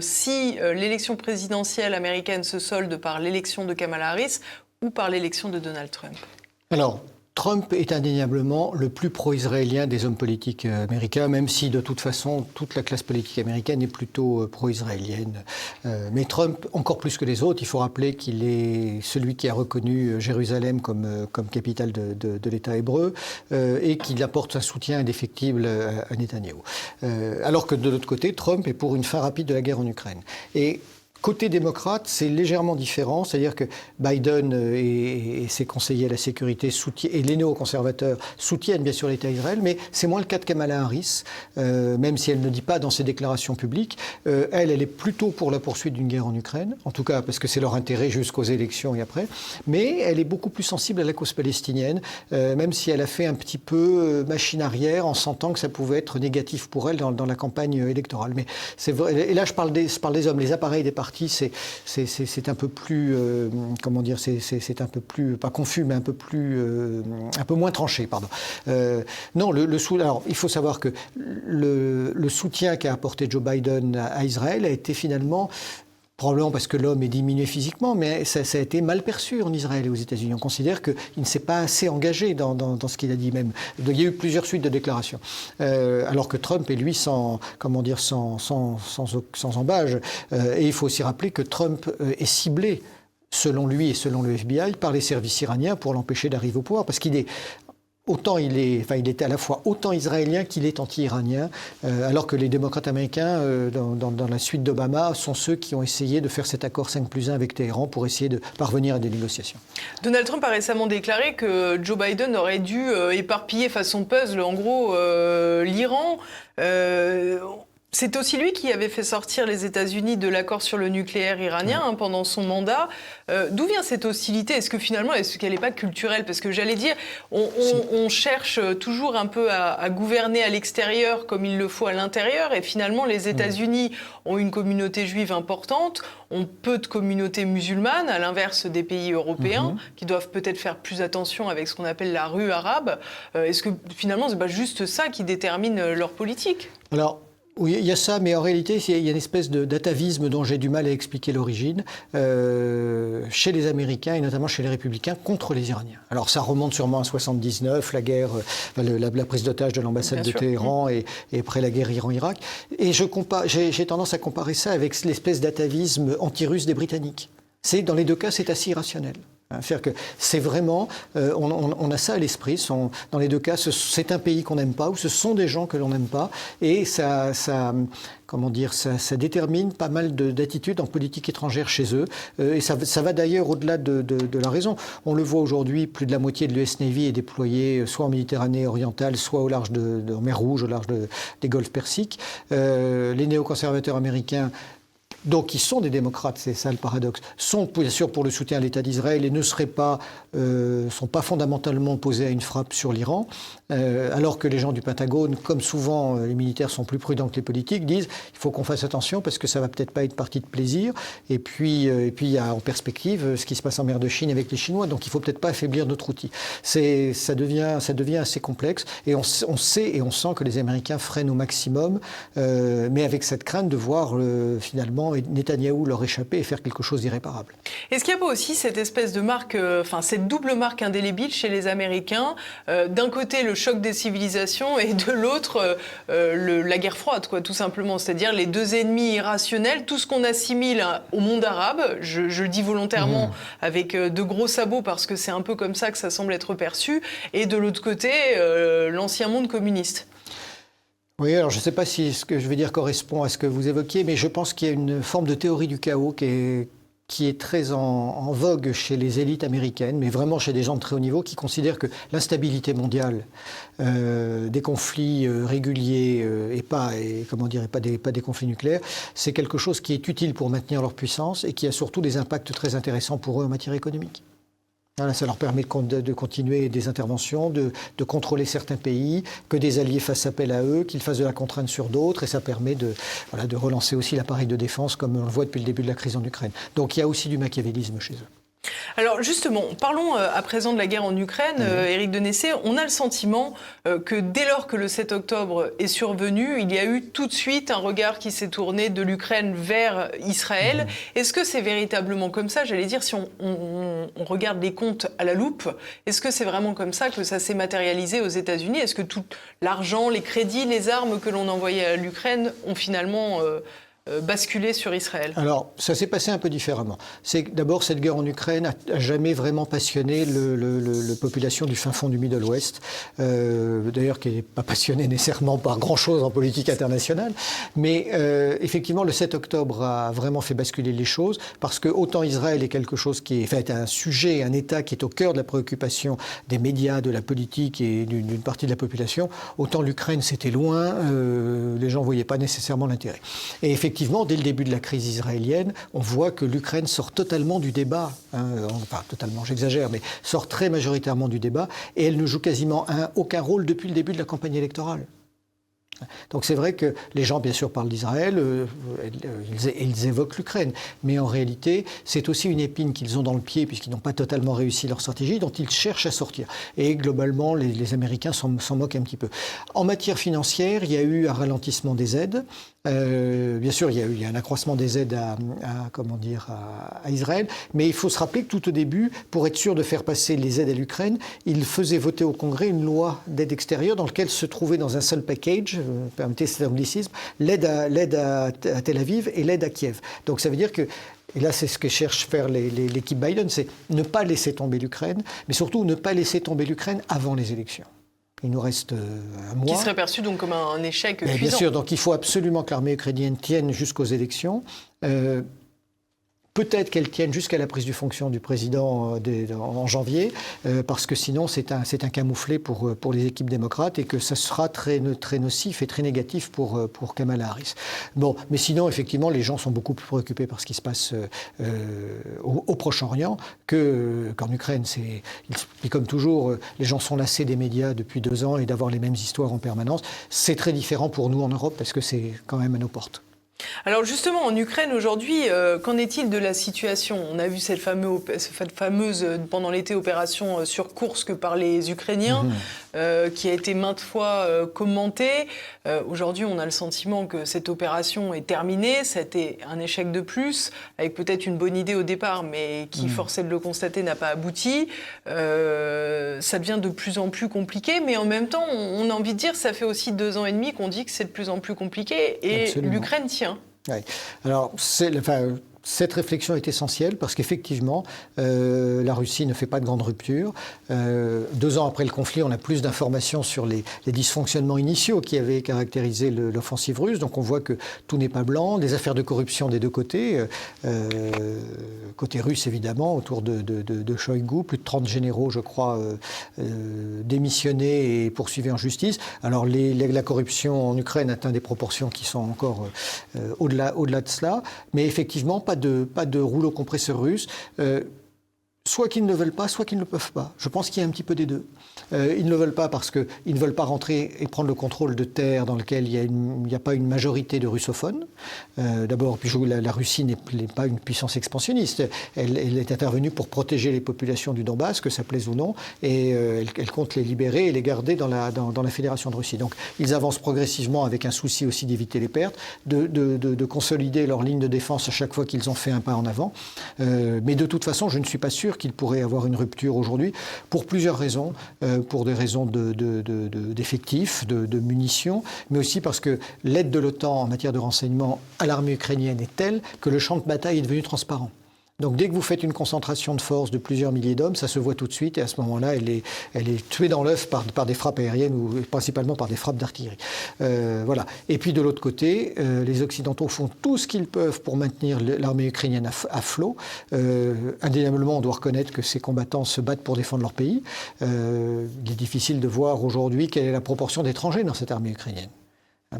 si l'élection présidentielle américaine se solde par l'élection de Kamala Harris ou par l'élection de Donald Trump ? Alors, Trump est indéniablement le plus pro-israélien des hommes politiques américains, même si de toute façon toute la classe politique américaine est plutôt pro-israélienne. Mais Trump, encore plus que les autres, il faut rappeler qu'il est celui qui a reconnu Jérusalem comme capitale de l'État hébreu et qu'il apporte un soutien indéfectible à Netanyahou. Alors que de l'autre côté, Trump est pour une fin rapide de la guerre en Ukraine. Et côté démocrate, c'est légèrement différent, c'est-à-dire que Biden et ses conseillers à la sécurité et les néoconservateurs soutiennent bien sûr l'État d'Israël, mais c'est moins le cas de Kamala Harris, même si elle ne dit pas dans ses déclarations publiques. Elle est plutôt pour la poursuite d'une guerre en Ukraine, en tout cas parce que c'est leur intérêt jusqu'aux élections et après, mais elle est beaucoup plus sensible à la cause palestinienne, même si elle a fait un petit peu machine arrière en sentant que ça pouvait être négatif pour elle dans la campagne électorale. Mais c'est vrai, et là je parle des hommes, les appareils des partis, c'est un peu plus, c'est un peu plus, pas confus, mais un peu moins tranché, pardon. Non, alors il faut savoir que le soutien qu'a apporté Joe Biden à Israël a été finalement probablement parce que l'homme est diminué physiquement, mais ça a été mal perçu en Israël et aux États-Unis. On considère qu'il ne s'est pas assez engagé dans ce qu'il a dit même. Il y a eu plusieurs suites de déclarations. Alors que Trump est lui sans embâge. Et il faut aussi rappeler que Trump est ciblé, selon lui et selon le FBI, par les services iraniens pour l'empêcher d'arriver au pouvoir. Parce qu'il est... il est à la fois autant israélien qu'il est anti-iranien, alors que les démocrates américains, dans la suite d'Obama, sont ceux qui ont essayé de faire cet accord 5+1 avec Téhéran pour essayer de parvenir à des négociations. Donald Trump a récemment déclaré que Joe Biden aurait dû éparpiller façon puzzle, en gros, l'Iran. C'est aussi lui qui avait fait sortir les États-Unis de l'accord sur le nucléaire iranien pendant son mandat. D'où vient cette hostilité ? Est-ce qu'elle n'est pas culturelle ? Parce que j'allais dire, on cherche toujours un peu à gouverner à l'extérieur comme il le faut à l'intérieur. Et finalement, les États-Unis ont une communauté juive importante, ont peu de communautés musulmanes, à l'inverse des pays européens, qui doivent peut-être faire plus attention avec ce qu'on appelle la rue arabe. Est-ce que finalement, ce n'est pas juste ça qui détermine leur politique ? Alors, oui, il y a ça, mais en réalité, il y a une espèce d'atavisme dont j'ai du mal à expliquer l'origine chez les Américains et notamment chez les Républicains contre les Iraniens. Alors ça remonte sûrement à 79, la guerre, la prise d'otage de l'ambassade de Téhéran et après la guerre Iran-Irak. Et j'ai tendance à comparer ça avec l'espèce d'atavisme anti-russe des Britanniques. Dans les deux cas, c'est assez irrationnel. C'est-à-dire que c'est vraiment, on a ça à l'esprit. Dans les deux cas, c'est un pays qu'on n'aime pas ou ce sont des gens que l'on n'aime pas, et ça détermine pas mal d'attitudes en politique étrangère chez eux. Et ça va d'ailleurs au-delà de la raison. On le voit aujourd'hui, plus de la moitié de l'US Navy est déployée soit en Méditerranée orientale, soit au large de mer Rouge, au large des golfes Persiques. Les néoconservateurs américains, donc qui sont des démocrates, c'est ça le paradoxe, sont bien sûr pour le soutien à l'État d'Israël et ne sont pas fondamentalement opposés à une frappe sur l'Iran, alors que les gens du Pentagone, comme souvent les militaires sont plus prudents que les politiques, disent il faut qu'on fasse attention parce que ça va peut-être pas être partie de plaisir, et puis il y a en perspective ce qui se passe en mer de Chine avec les Chinois, donc il faut peut-être pas affaiblir notre outil. Ça devient assez complexe, et on sait et on sent que les Américains freinent au maximum, mais avec cette crainte de voir finalement Netanyahou leur échapper et faire quelque chose d'irréparable. Est-ce qu'il n'y a pas aussi cette espèce de marque, cette double marque indélébile chez les Américains, d'un côté le choc des civilisations et de l'autre la guerre froide, quoi, tout simplement, c'est-à-dire les deux ennemis irrationnels, tout ce qu'on assimile au monde arabe, je le dis volontairement avec de gros sabots parce que c'est un peu comme ça que ça semble être perçu, et de l'autre côté l'ancien monde communiste. Oui, alors je ne sais pas si ce que je vais dire correspond à ce que vous évoquiez, mais je pense qu'il y a une forme de théorie du chaos qui est très en vogue chez les élites américaines, mais vraiment chez des gens de très haut niveau qui considèrent que l'instabilité mondiale, des conflits réguliers et pas des conflits nucléaires, c'est quelque chose qui est utile pour maintenir leur puissance et qui a surtout des impacts très intéressants pour eux en matière économique. Voilà, ça leur permet de continuer des interventions, de contrôler certains pays, que des alliés fassent appel à eux, qu'ils fassent de la contrainte sur d'autres, et ça permet de relancer aussi l'appareil de défense comme on le voit depuis le début de la crise en Ukraine. Donc il y a aussi du machiavélisme chez eux. Alors justement, parlons à présent de la guerre en Ukraine. Éric Denessé, on a le sentiment que dès lors que le 7 octobre est survenu, il y a eu tout de suite un regard qui s'est tourné de l'Ukraine vers Israël. Est-ce que c'est véritablement comme ça ? J'allais dire, si on regarde les comptes à la loupe, est-ce que c'est vraiment comme ça que ça s'est matérialisé aux États-Unis ? Est-ce que tout l'argent, les crédits, les armes que l'on envoyait à l'Ukraine ont finalement basculer sur Israël? Alors, ça s'est passé un peu différemment. C'est d'abord, cette guerre en Ukraine n'a jamais vraiment passionné la population du fin fond du Middle West, d'ailleurs qui n'est pas passionnée nécessairement par grand-chose en politique internationale, mais effectivement, le 7 octobre a vraiment fait basculer les choses, parce que autant Israël est quelque chose qui est fait un sujet, un État qui est au cœur de la préoccupation des médias, de la politique et d'une partie de la population, autant l'Ukraine, c'était loin, les gens ne voyaient pas nécessairement l'intérêt. Et effectivement, dès le début de la crise israélienne, on voit que l'Ukraine sort totalement du débat, enfin totalement, j'exagère, mais sort très majoritairement du débat, et elle ne joue quasiment aucun rôle depuis le début de la campagne électorale. Donc c'est vrai que les gens, bien sûr, parlent d'Israël, ils évoquent l'Ukraine, mais en réalité, c'est aussi une épine qu'ils ont dans le pied, puisqu'ils n'ont pas totalement réussi leur stratégie, dont ils cherchent à sortir. Et globalement, les Américains s'en moquent un petit peu. En matière financière, il y a eu un ralentissement des aides, Bien sûr, il y a un accroissement des aides à Israël, mais il faut se rappeler que tout au début, pour être sûr de faire passer les aides à l'Ukraine, il faisait voter au Congrès une loi d'aide extérieure dans laquelle se trouvait dans un seul package, permettez cet anglicisme, l'aide à Tel Aviv et l'aide à Kiev. Donc ça veut dire que, et là c'est ce que cherche faire l'équipe Biden, c'est ne pas laisser tomber l'Ukraine, mais surtout ne pas laisser tomber l'Ukraine avant les élections. Il nous reste un mois. Qui serait perçu donc comme un échec cuisant. Bien sûr, donc il faut absolument que l'armée ukrainienne tienne jusqu'aux élections. Peut-être qu'elle tienne jusqu'à la prise de fonction du président en janvier, parce que sinon c'est un camouflet pour les équipes démocrates et que ça sera très nocif et très négatif pour Kamala Harris. Bon, mais sinon effectivement les gens sont beaucoup plus préoccupés par ce qui se passe au Proche-Orient qu'en Ukraine. Et comme toujours, les gens sont lassés des médias depuis 2 ans et d'avoir les mêmes histoires en permanence. C'est très différent pour nous en Europe parce que c'est quand même à nos portes. Alors justement, en Ukraine aujourd'hui, qu'en est-il de la situation ? On a vu cette fameuse, pendant l'été, opération sur Koursk par les Ukrainiens, qui a été maintes fois commentée. Aujourd'hui, on a le sentiment que cette opération est terminée. Ça a été un échec de plus, avec peut-être une bonne idée au départ, mais qui, force est de le constater, n'a pas abouti. Ça devient de plus en plus compliqué, mais en même temps, on a envie de dire, ça fait aussi 2 ans et demi qu'on dit que c'est de plus en plus compliqué, et absolument. L'Ukraine tient. Oui. Alors, cette réflexion est essentielle parce qu'effectivement, la Russie ne fait pas de grande rupture. 2 ans après le conflit, on a plus d'informations sur les dysfonctionnements initiaux qui avaient caractérisé l'offensive russe. Donc on voit que tout n'est pas blanc. Des affaires de corruption des 2 côtés. Côté russe, évidemment, autour de Shoigu. Plus de 30 généraux, je crois, démissionnés et poursuivis en justice. Alors la corruption en Ukraine atteint des proportions qui sont encore au-delà de cela. Mais effectivement, pas de rouleau compresseur russe. Soit qu'ils ne veulent pas, soit qu'ils ne peuvent pas. Je pense qu'il y a un petit peu des deux. Ils ne le veulent pas parce qu'ils ne veulent pas rentrer et prendre le contrôle de terres dans lesquelles il n'y a pas une majorité de russophones. D'abord, puis la Russie n'est pas une puissance expansionniste. Elle est intervenue pour protéger les populations du Donbass, que ça plaise ou non, et elle compte les libérer et les garder dans la Fédération de Russie. Donc ils avancent progressivement avec un souci aussi d'éviter les pertes, de consolider leur ligne de défense à chaque fois qu'ils ont fait un pas en avant. Mais de toute façon, je ne suis pas sûr qu'il pourrait avoir une rupture aujourd'hui, pour plusieurs raisons. Pour des raisons d'effectifs, de munitions, mais aussi parce que l'aide de l'OTAN en matière de renseignement à l'armée ukrainienne est telle que le champ de bataille est devenu transparent. Donc dès que vous faites une concentration de force de plusieurs milliers d'hommes, ça se voit tout de suite, et à ce moment-là, elle est tuée dans l'œuf par des frappes aériennes ou principalement par des frappes d'artillerie. Voilà. Et puis de l'autre côté, les Occidentaux font tout ce qu'ils peuvent pour maintenir l'armée ukrainienne à flot. Indéniablement, on doit reconnaître que ces combattants se battent pour défendre leur pays. Il est difficile de voir aujourd'hui quelle est la proportion d'étrangers dans cette armée ukrainienne.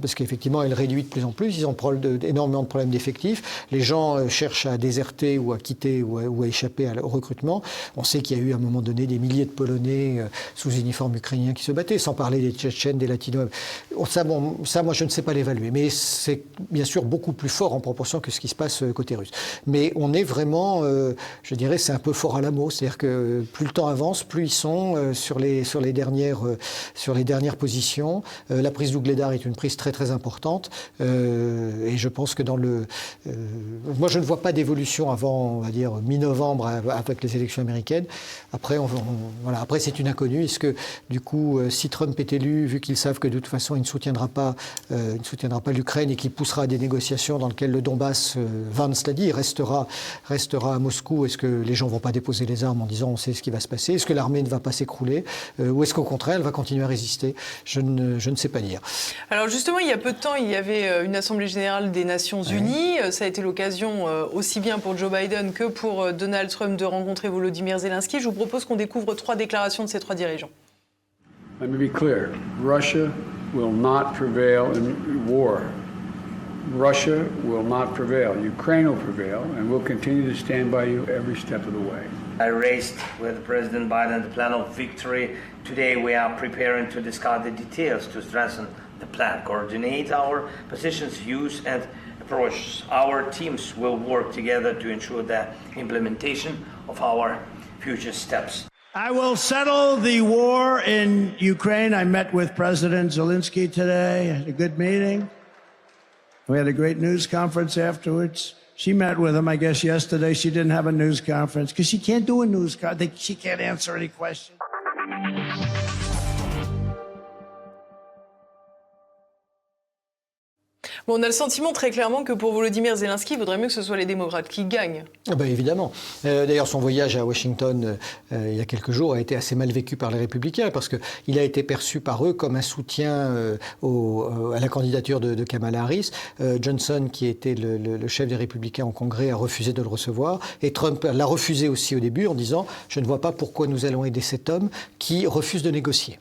Parce qu'effectivement, elle réduit de plus en plus. Ils ont énormément de problèmes d'effectifs. Les gens cherchent à déserter ou à quitter ou à échapper au recrutement. On sait qu'il y a eu à un moment donné des milliers de Polonais sous uniforme ukrainien qui se battaient, sans parler des Tchétchènes, des Latinos. Ça, moi, je ne sais pas l'évaluer. Mais c'est bien sûr beaucoup plus fort en proportion que ce qui se passe côté russe. Mais on est vraiment, je dirais, c'est un peu fort à la mot. C'est-à-dire que plus le temps avance, plus ils sont sur les dernières positions. La prise d'Ougledar est une prise très importante, et je pense que moi je ne vois pas d'évolution avant, on va dire, mi-novembre avec les élections américaines. Après, après c'est une inconnue. Est-ce que du coup, si Trump est élu, vu qu'ils savent que de toute façon il ne soutiendra pas l'Ukraine et qu'il poussera à des négociations dans lesquelles le Donbass, Vance l'a dit, restera à Moscou, est-ce que les gens ne vont pas déposer les armes en disant on sait ce qui va se passer? Est-ce que l'armée ne va pas s'écrouler, ou est-ce qu'au contraire elle va continuer à résister? Je ne sais pas dire. Alors justement, il y a peu de temps, il y avait une Assemblée générale des Nations Unies. Ça a été l'occasion, aussi bien pour Joe Biden que pour Donald Trump, de rencontrer Volodymyr Zelensky. Je vous propose qu'on découvre 3 déclarations de ces 3 dirigeants. Let me be clear. Russia will not prevail in war. Russia will not prevail. Ukraine will prevail, and we'll continue to stand by you every step of the way. I raised with President Biden the plan of victory. Today we are preparing to discuss the details to strengthen the plan, coordinate our positions, views and approaches. Our teams will work together to ensure the implementation of our future steps. I will settle the war in Ukraine. I met with President Zelensky today, had a good meeting. We had a great news conference afterwards. She met with him, I guess, yesterday. She didn't have a news conference because she can't do a news conference. She can't answer any questions. Bon, on a le sentiment très clairement que pour Volodymyr Zelensky, il vaudrait mieux que ce soit les démocrates qui gagnent. Ah ben évidemment. D'ailleurs, son voyage à Washington il y a quelques jours a été assez mal vécu par les Républicains parce qu'il a été perçu par eux comme un soutien à la candidature de Kamala Harris. Johnson, qui était le chef des Républicains au Congrès, a refusé de le recevoir. Et Trump l'a refusé aussi au début en disant « Je ne vois pas pourquoi nous allons aider cet homme qui refuse de négocier ».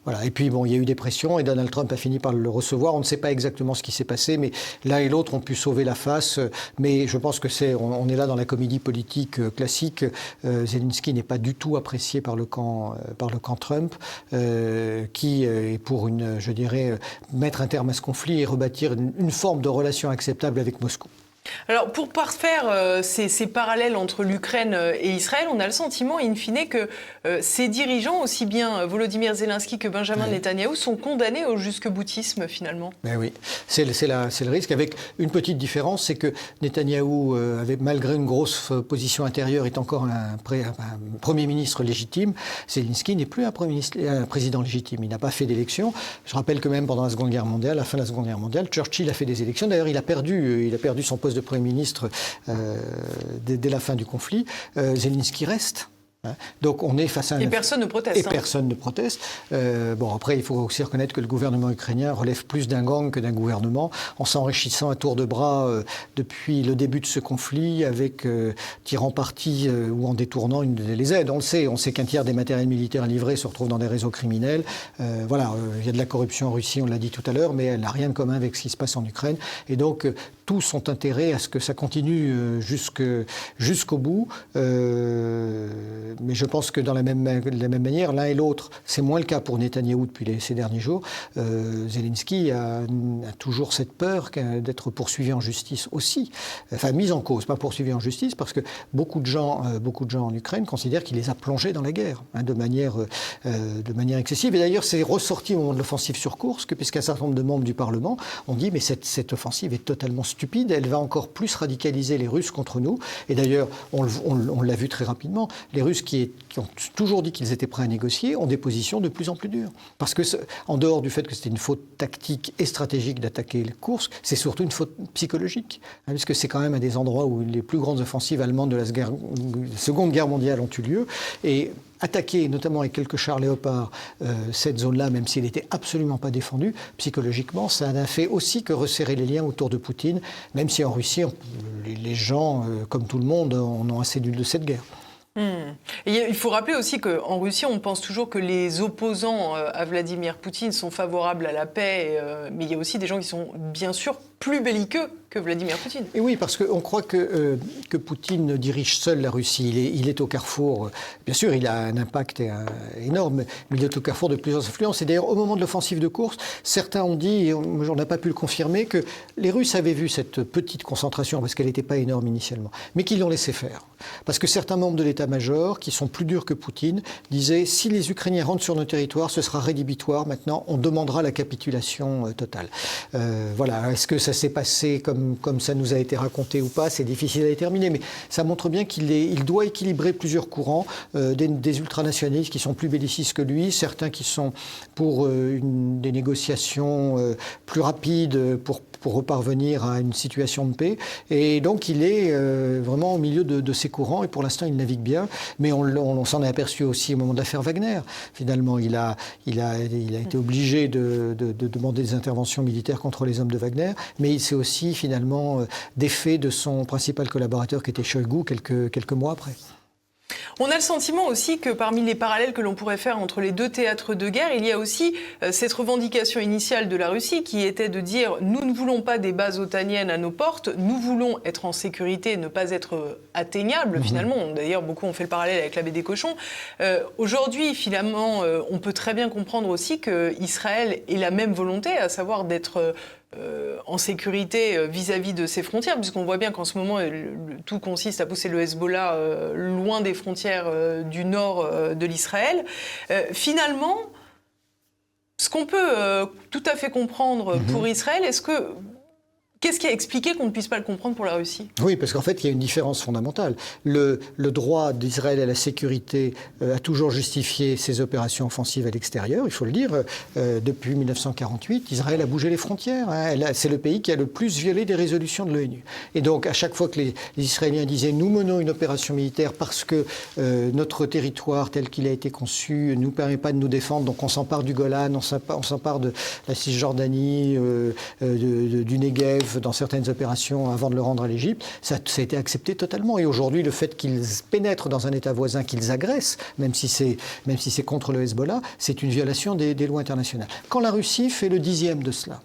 Voilà. Et puis, bon, il y a eu des pressions et Donald Trump a fini par le recevoir. On ne sait pas exactement ce qui s'est passé, mais l'un et l'autre ont pu sauver la face. Mais je pense que on est là dans la comédie politique classique. Zelensky n'est pas du tout apprécié par le camp Trump, qui est pour mettre un terme à ce conflit et rebâtir une forme de relation acceptable avec Moscou. Alors, pour parfaire ces parallèles entre l'Ukraine et Israël, on a le sentiment, in fine, que ces dirigeants, aussi bien Volodymyr Zelensky que Benjamin Netanyahou, sont condamnés au jusque-boutisme, finalement. Ben oui, c'est le risque, avec une petite différence, c'est que Netanyahou, malgré une grosse position intérieure, est encore un Premier ministre légitime. Zelensky n'est plus un président légitime. Il n'a pas fait d'élection. Je rappelle que même pendant la Seconde Guerre mondiale, à la fin de la Seconde Guerre mondiale, Churchill a fait des élections. D'ailleurs, il a perdu son poste de Premier ministre dès la fin du conflit. Zelensky reste. Donc on est face à Et personne ne proteste. Et personne ne proteste. Bon, après, il faut aussi reconnaître que le gouvernement ukrainien relève plus d'un gang que d'un gouvernement, en s'enrichissant à tour de bras depuis le début de ce conflit, tirant parti ou en détournant les aides. On sait qu'un tiers des matériels militaires livrés se retrouvent dans des réseaux criminels. Il y a de la corruption en Russie, on l'a dit tout à l'heure, mais elle n'a rien de commun avec ce qui se passe en Ukraine. Et donc, tous ont intérêt à ce que ça continue jusqu'au bout. Mais je pense que de la même manière, l'un et l'autre, c'est moins le cas pour Netanyahou depuis ces derniers jours. Zelensky a toujours cette peur d'être poursuivi en justice aussi. Enfin, mis en cause, pas poursuivi en justice, parce que beaucoup de gens en Ukraine considèrent qu'il les a plongés dans la guerre, de manière excessive. Et d'ailleurs, c'est ressorti au moment de l'offensive sur Koursk, puisqu'un certain nombre de membres du Parlement ont dit « mais cette offensive est totalement stupide, elle va encore plus radicaliser les Russes contre nous ». Et d'ailleurs, on l'a vu très rapidement, les Russes qui ont toujours dit qu'ils étaient prêts à négocier, ont des positions de plus en plus dures. Parce que, en dehors du fait que c'était une faute tactique et stratégique d'attaquer Koursk, c'est surtout une faute psychologique. Parce que c'est quand même un des endroits où les plus grandes offensives allemandes de la Seconde Guerre mondiale ont eu lieu. Et attaquer, notamment avec quelques chars Léopard, cette zone-là, même s'il n'était absolument pas défendu, psychologiquement, ça n'a fait aussi que resserrer les liens autour de Poutine, même si en Russie, les gens, comme tout le monde, en ont assez de cette guerre. Et il faut rappeler aussi qu'en Russie, on pense toujours que les opposants à Vladimir Poutine sont favorables à la paix, mais il y a aussi des gens qui sont bien sûr plus belliqueux que Vladimir Poutine. Et oui, parce qu'on croit que Poutine dirige seul la Russie. Il est au carrefour, bien sûr, il a un impact énorme, mais il est au carrefour de plusieurs influences. Et d'ailleurs, au moment de l'offensive de Koursk, certains ont dit, et on n'a pas pu le confirmer, que les Russes avaient vu cette petite concentration, parce qu'elle n'était pas énorme initialement, mais qu'ils l'ont laissé faire. Parce que certains membres de l'état-major, qui sont plus durs que Poutine, disaient, si les Ukrainiens rentrent sur nos territoires, ce sera rédhibitoire. Maintenant, on demandera la capitulation totale. Voilà. Est-ce que ça s'est passé comme ça nous a été raconté ou pas, c'est difficile à déterminer, mais ça montre bien qu'il doit équilibrer plusieurs courants, des ultranationalistes qui sont plus bellicistes que lui, certains qui sont pour des négociations plus rapides pour reparvenir à une situation de paix. Et donc il est vraiment au milieu de ces courants, et pour l'instant il navigue bien, mais on s'en est aperçu aussi au moment de l'affaire Wagner. Finalement, il a été obligé de demander des interventions militaires contre les hommes de Wagner, mais il s'est aussi finalement défait de son principal collaborateur qui était Shoigu quelques mois après. On a le sentiment aussi que parmi les parallèles que l'on pourrait faire entre les deux théâtres de guerre, il y a aussi cette revendication initiale de la Russie qui était de dire « nous ne voulons pas des bases otaniennes à nos portes, nous voulons être en sécurité et ne pas être atteignables ». Finalement, d'ailleurs, beaucoup ont fait le parallèle avec la baie des Cochons. Aujourd'hui, finalement, on peut très bien comprendre aussi qu'Israël ait la même volonté, à savoir d'être en sécurité vis-à-vis de ses frontières, puisqu'on voit bien qu'en ce moment, tout consiste à pousser le Hezbollah loin des frontières du nord de l'Israël. Finalement, ce qu'on peut tout à fait comprendre pour Israël, est-ce que Qu'est-ce qui a expliqué qu'on ne puisse pas le comprendre pour la Russie ? Oui, parce qu'en fait, il y a une différence fondamentale. Le droit d'Israël à la sécurité a toujours justifié ses opérations offensives à l'extérieur, il faut le dire. Depuis 1948, Israël a bougé les frontières. C'est le pays qui a le plus violé des résolutions de l'ONU. Et donc, à chaque fois que les Israéliens disaient « nous menons une opération militaire parce que notre territoire tel qu'il a été conçu ne nous permet pas de nous défendre, donc on s'empare du Golan, on s'empare de la Cisjordanie, du Negev, dans certaines opérations avant de le rendre à l'Égypte, ça a été accepté totalement. Et aujourd'hui, le fait qu'ils pénètrent dans un État voisin, qu'ils agressent, même si c'est contre le Hezbollah, c'est une violation des lois internationales. Quand la Russie fait le 10e de cela,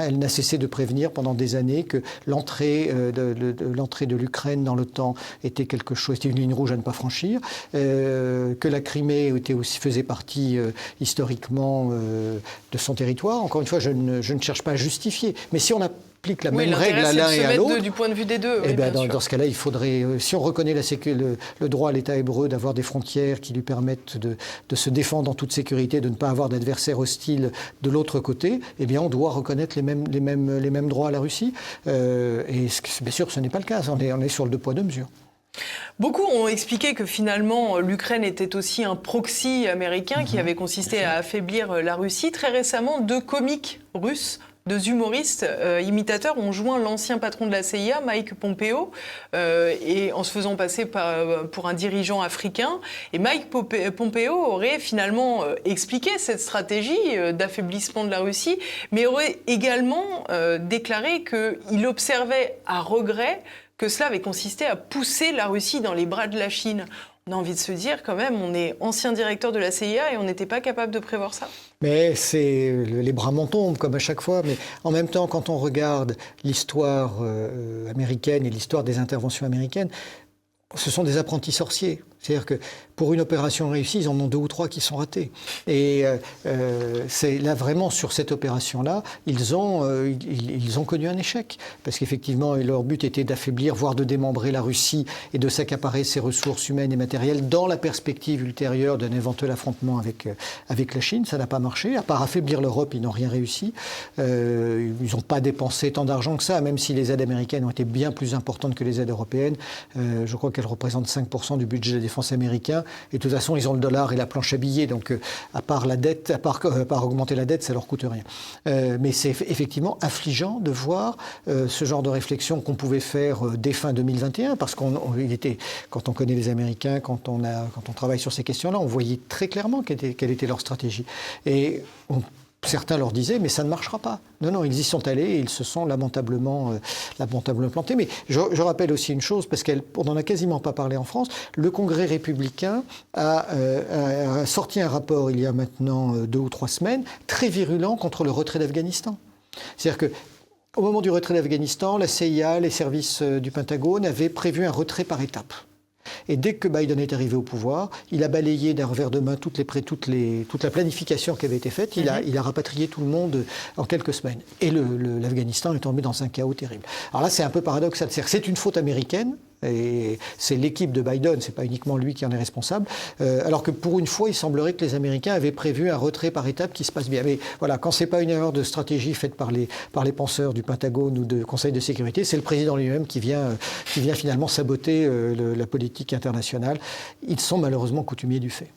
elle n'a cessé de prévenir pendant des années que l'entrée de l'Ukraine dans l'OTAN était quelque chose, c'était une ligne rouge à ne pas franchir, que la Crimée faisait partie historiquement de son territoire. Encore une fois, je ne cherche pas à justifier, mais si on applique la même règle à l'un et à l'autre, du point de vue des deux. Eh bien, dans ce cas-là, il faudrait, si on reconnaît le droit à l'État hébreu d'avoir des frontières qui lui permettent de se défendre en toute sécurité, de ne pas avoir d'adversaires hostiles de l'autre côté, eh bien, on doit reconnaître les mêmes droits à la Russie. Et bien sûr, ce n'est pas le cas. On est sur le deux poids deux mesures. Beaucoup ont expliqué que finalement l'Ukraine était aussi un proxy américain qui avait consisté à affaiblir la Russie. Très récemment, 2 comiques russes, 2 humoristes imitateurs ont joint l'ancien patron de la CIA, Mike Pompeo, et en se faisant passer pour un dirigeant africain. Et Mike Pompeo aurait finalement expliqué cette stratégie d'affaiblissement de la Russie, mais aurait également déclaré qu'il observait à regret que cela avait consisté à pousser la Russie dans les bras de la Chine. On a envie de se dire quand même, on est ancien directeur de la CIA et on n'était pas capable de prévoir ça. Mais les bras m'en tombent comme à chaque fois. Mais en même temps, quand on regarde l'histoire américaine et l'histoire des interventions américaines, ce sont des apprentis sorciers. C'est-à-dire que pour une opération réussie, ils en ont 2 ou 3 qui sont ratés. Et c'est là vraiment sur cette opération-là, ils ont connu un échec. Parce qu'effectivement, leur but était d'affaiblir, voire de démembrer la Russie et de s'accaparer ses ressources humaines et matérielles dans la perspective ultérieure d'un éventuel affrontement avec la Chine. Ça n'a pas marché. À part affaiblir l'Europe, ils n'ont rien réussi. Ils n'ont pas dépensé tant d'argent que ça, même si les aides américaines ont été bien plus importantes que les aides européennes. Je crois qu'elles représentent 5% du budget de la défense américain. Et de toute façon, ils ont le dollar et la planche à billets. Donc, à part augmenter la dette, ça leur coûte rien. Mais c'est effectivement affligeant de voir ce genre de réflexion qu'on pouvait faire dès fin 2021, parce quand on connaît les Américains, quand on travaille sur ces questions-là, on voyait très clairement quelle était leur stratégie. Et certains leur disaient, mais ça ne marchera pas. Non, ils y sont allés et ils se sont lamentablement plantés. Mais je rappelle aussi une chose, parce qu'on n'en a quasiment pas parlé en France, le Congrès républicain a sorti un rapport il y a maintenant 2 ou 3 semaines, très virulent contre le retrait d'Afghanistan. C'est-à-dire qu'au moment du retrait d'Afghanistan, la CIA, les services du Pentagone avaient prévu un retrait par étapes. Et dès que Biden est arrivé au pouvoir, il a balayé d'un revers de main toute la planification qui avait été faite. Il a rapatrié tout le monde en quelques semaines. Et l'Afghanistan est tombé dans un chaos terrible. Alors là, c'est un peu paradoxal. C'est une faute américaine. Et c'est l'équipe de Biden, c'est pas uniquement lui qui en est responsable. Alors que pour une fois, il semblerait que les Américains avaient prévu un retrait par étapes qui se passe bien. Mais voilà, quand c'est pas une erreur de stratégie faite par les penseurs du Pentagone ou du Conseil de sécurité, c'est le président lui-même qui vient finalement saboter la politique internationale. Ils sont malheureusement coutumiers du fait.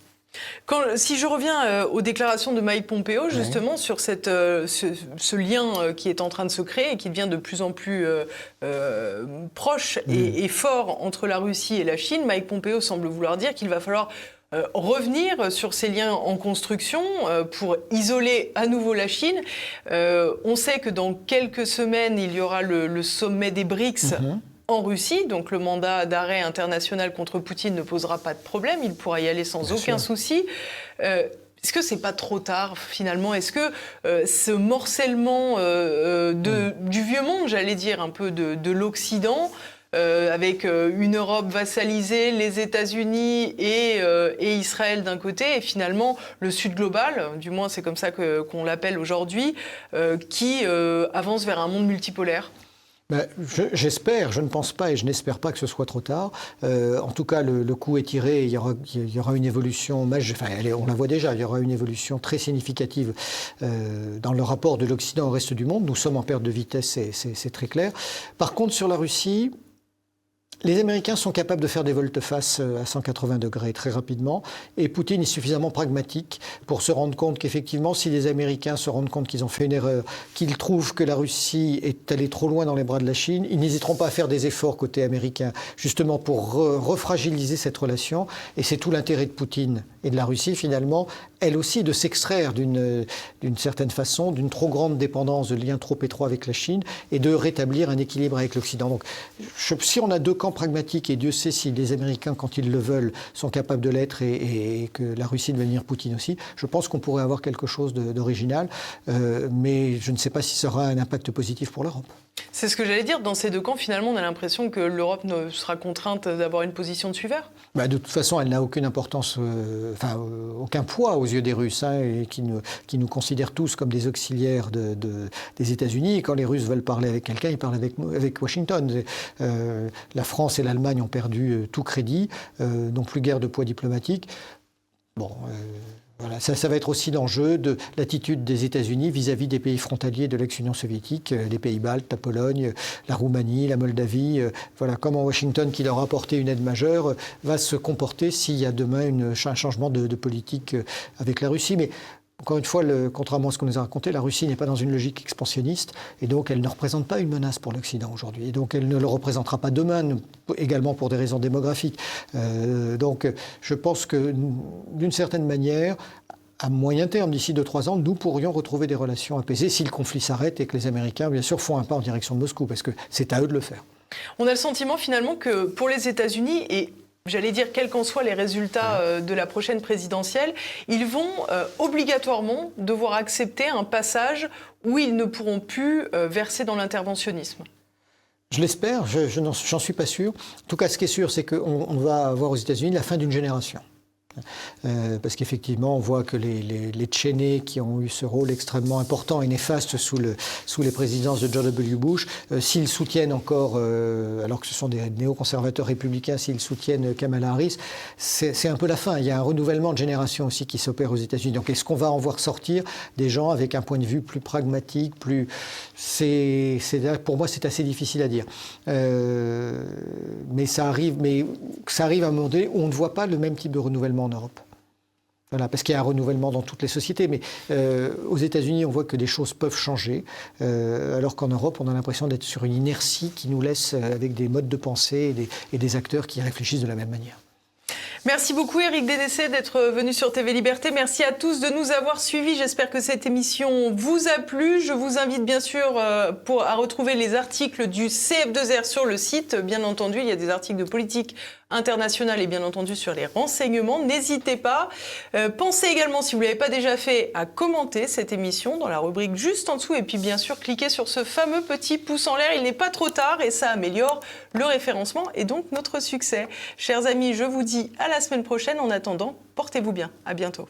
Si je reviens aux déclarations de Mike Pompeo, justement, sur ce lien qui est en train de se créer et qui devient de plus en plus proche et fort entre la Russie et la Chine, Mike Pompeo semble vouloir dire qu'il va falloir revenir sur ces liens en construction pour isoler à nouveau la Chine. On sait que dans quelques semaines, il y aura le sommet des BRICS en Russie, donc le mandat d'arrêt international contre Poutine ne posera pas de problème, il pourra y aller sans aucun souci. Est-ce que c'est pas trop tard finalement ? Est-ce que ce morcellement du vieux monde, j'allais dire, un peu de l'Occident, avec une Europe vassalisée, les États-Unis et Israël d'un côté, et finalement le Sud global, du moins c'est comme ça qu'on l'appelle aujourd'hui, qui avance vers un monde multipolaire ? J'espère, je ne pense pas et je n'espère pas que ce soit trop tard. En tout cas, le coup est tiré, il y aura une évolution majeure, on la voit déjà, il y aura une évolution très significative dans le rapport de l'Occident au reste du monde. Nous sommes en perte de vitesse, c'est très clair. Par contre, sur la Russie, les Américains sont capables de faire des volte-face à 180 degrés très rapidement et Poutine est suffisamment pragmatique pour se rendre compte qu'effectivement, si les Américains se rendent compte qu'ils ont fait une erreur, qu'ils trouvent que la Russie est allée trop loin dans les bras de la Chine, ils n'hésiteront pas à faire des efforts côté américain, justement pour refragiliser cette relation. Et c'est tout l'intérêt de Poutine et de la Russie, finalement, elle aussi, de s'extraire d'une certaine façon d'une trop grande dépendance, de liens trop étroits avec la Chine et de rétablir un équilibre avec l'Occident. Donc, si on a deux camps pragmatiques, et Dieu sait si les Américains, quand ils le veulent, sont capables de l'être et que la Russie devenir Poutine aussi, je pense qu'on pourrait avoir quelque chose d'original, mais je ne sais pas si ça aura un impact positif pour l'Europe. C'est ce que j'allais dire. Dans ces deux camps, finalement, on a l'impression que l'Europe sera contrainte d'avoir une position de suiveur. De toute façon, elle n'a aucune importance, aucun poids aux yeux des Russes, et qui nous considèrent tous comme des auxiliaires des États-Unis. Et quand les Russes veulent parler avec quelqu'un, ils parlent avec Washington. La France et l'Allemagne ont perdu tout crédit, n'ont plus guère de poids diplomatique. Voilà, ça va être aussi l'enjeu de l'attitude des États-Unis vis-à-vis des pays frontaliers de l'ex-Union soviétique, les pays baltes, la Pologne, la Roumanie, la Moldavie. Voilà, comment Washington, qui leur a apporté une aide majeure, va se comporter s'il y a demain un changement de politique avec la Russie. Mais encore une fois, contrairement à ce qu'on nous a raconté, la Russie n'est pas dans une logique expansionniste et donc elle ne représente pas une menace pour l'Occident aujourd'hui. Et donc elle ne le représentera pas demain, également pour des raisons démographiques. Donc je pense que d'une certaine manière, à moyen terme, d'ici 2-3 ans, nous pourrions retrouver des relations apaisées si le conflit s'arrête et que les Américains, bien sûr, font un pas en direction de Moscou, parce que c'est à eux de le faire. On a le sentiment finalement que pour les États-Unis, et j'allais dire, quels qu'en soient les résultats de la prochaine présidentielle, ils vont obligatoirement devoir accepter un passage où ils ne pourront plus verser dans l'interventionnisme. Je l'espère, j'en suis pas sûr. En tout cas, ce qui est sûr, c'est qu'on va avoir aux États-Unis la fin d'une génération. Parce qu'effectivement, on voit que les Cheney, qui ont eu ce rôle extrêmement important et néfaste sous les présidences de George W. Bush, s'ils soutiennent encore, alors que ce sont des néoconservateurs républicains, s'ils soutiennent Kamala Harris, c'est un peu la fin. Il y a un renouvellement de génération aussi qui s'opère aux États-Unis. Donc, est-ce qu'on va en voir sortir des gens avec un point de vue plus pragmatique, pour moi, c'est assez difficile à dire. Mais ça arrive à un moment donné où on ne voit pas le même type de renouvellement en Europe. Voilà, parce qu'il y a un renouvellement dans toutes les sociétés, mais aux États-Unis, on voit que des choses peuvent changer, alors qu'en Europe, on a l'impression d'être sur une inertie qui nous laisse avec des modes de pensée et des acteurs qui réfléchissent de la même manière. Merci beaucoup Éric Dédessé d'être venu sur TV Liberté. Merci à tous de nous avoir suivis. J'espère que cette émission vous a plu. Je vous invite bien sûr à retrouver les articles du CF2R sur le site. Bien entendu, il y a des articles de politique internationale et bien entendu sur les renseignements. N'hésitez pas. Pensez également, si vous ne l'avez pas déjà fait, à commenter cette émission dans la rubrique juste en dessous. Et puis bien sûr, cliquez sur ce fameux petit pouce en l'air. Il n'est pas trop tard et ça améliore le référencement et donc notre succès. Chers amis, je vous dis à la semaine prochaine. En attendant, portez-vous bien. À bientôt.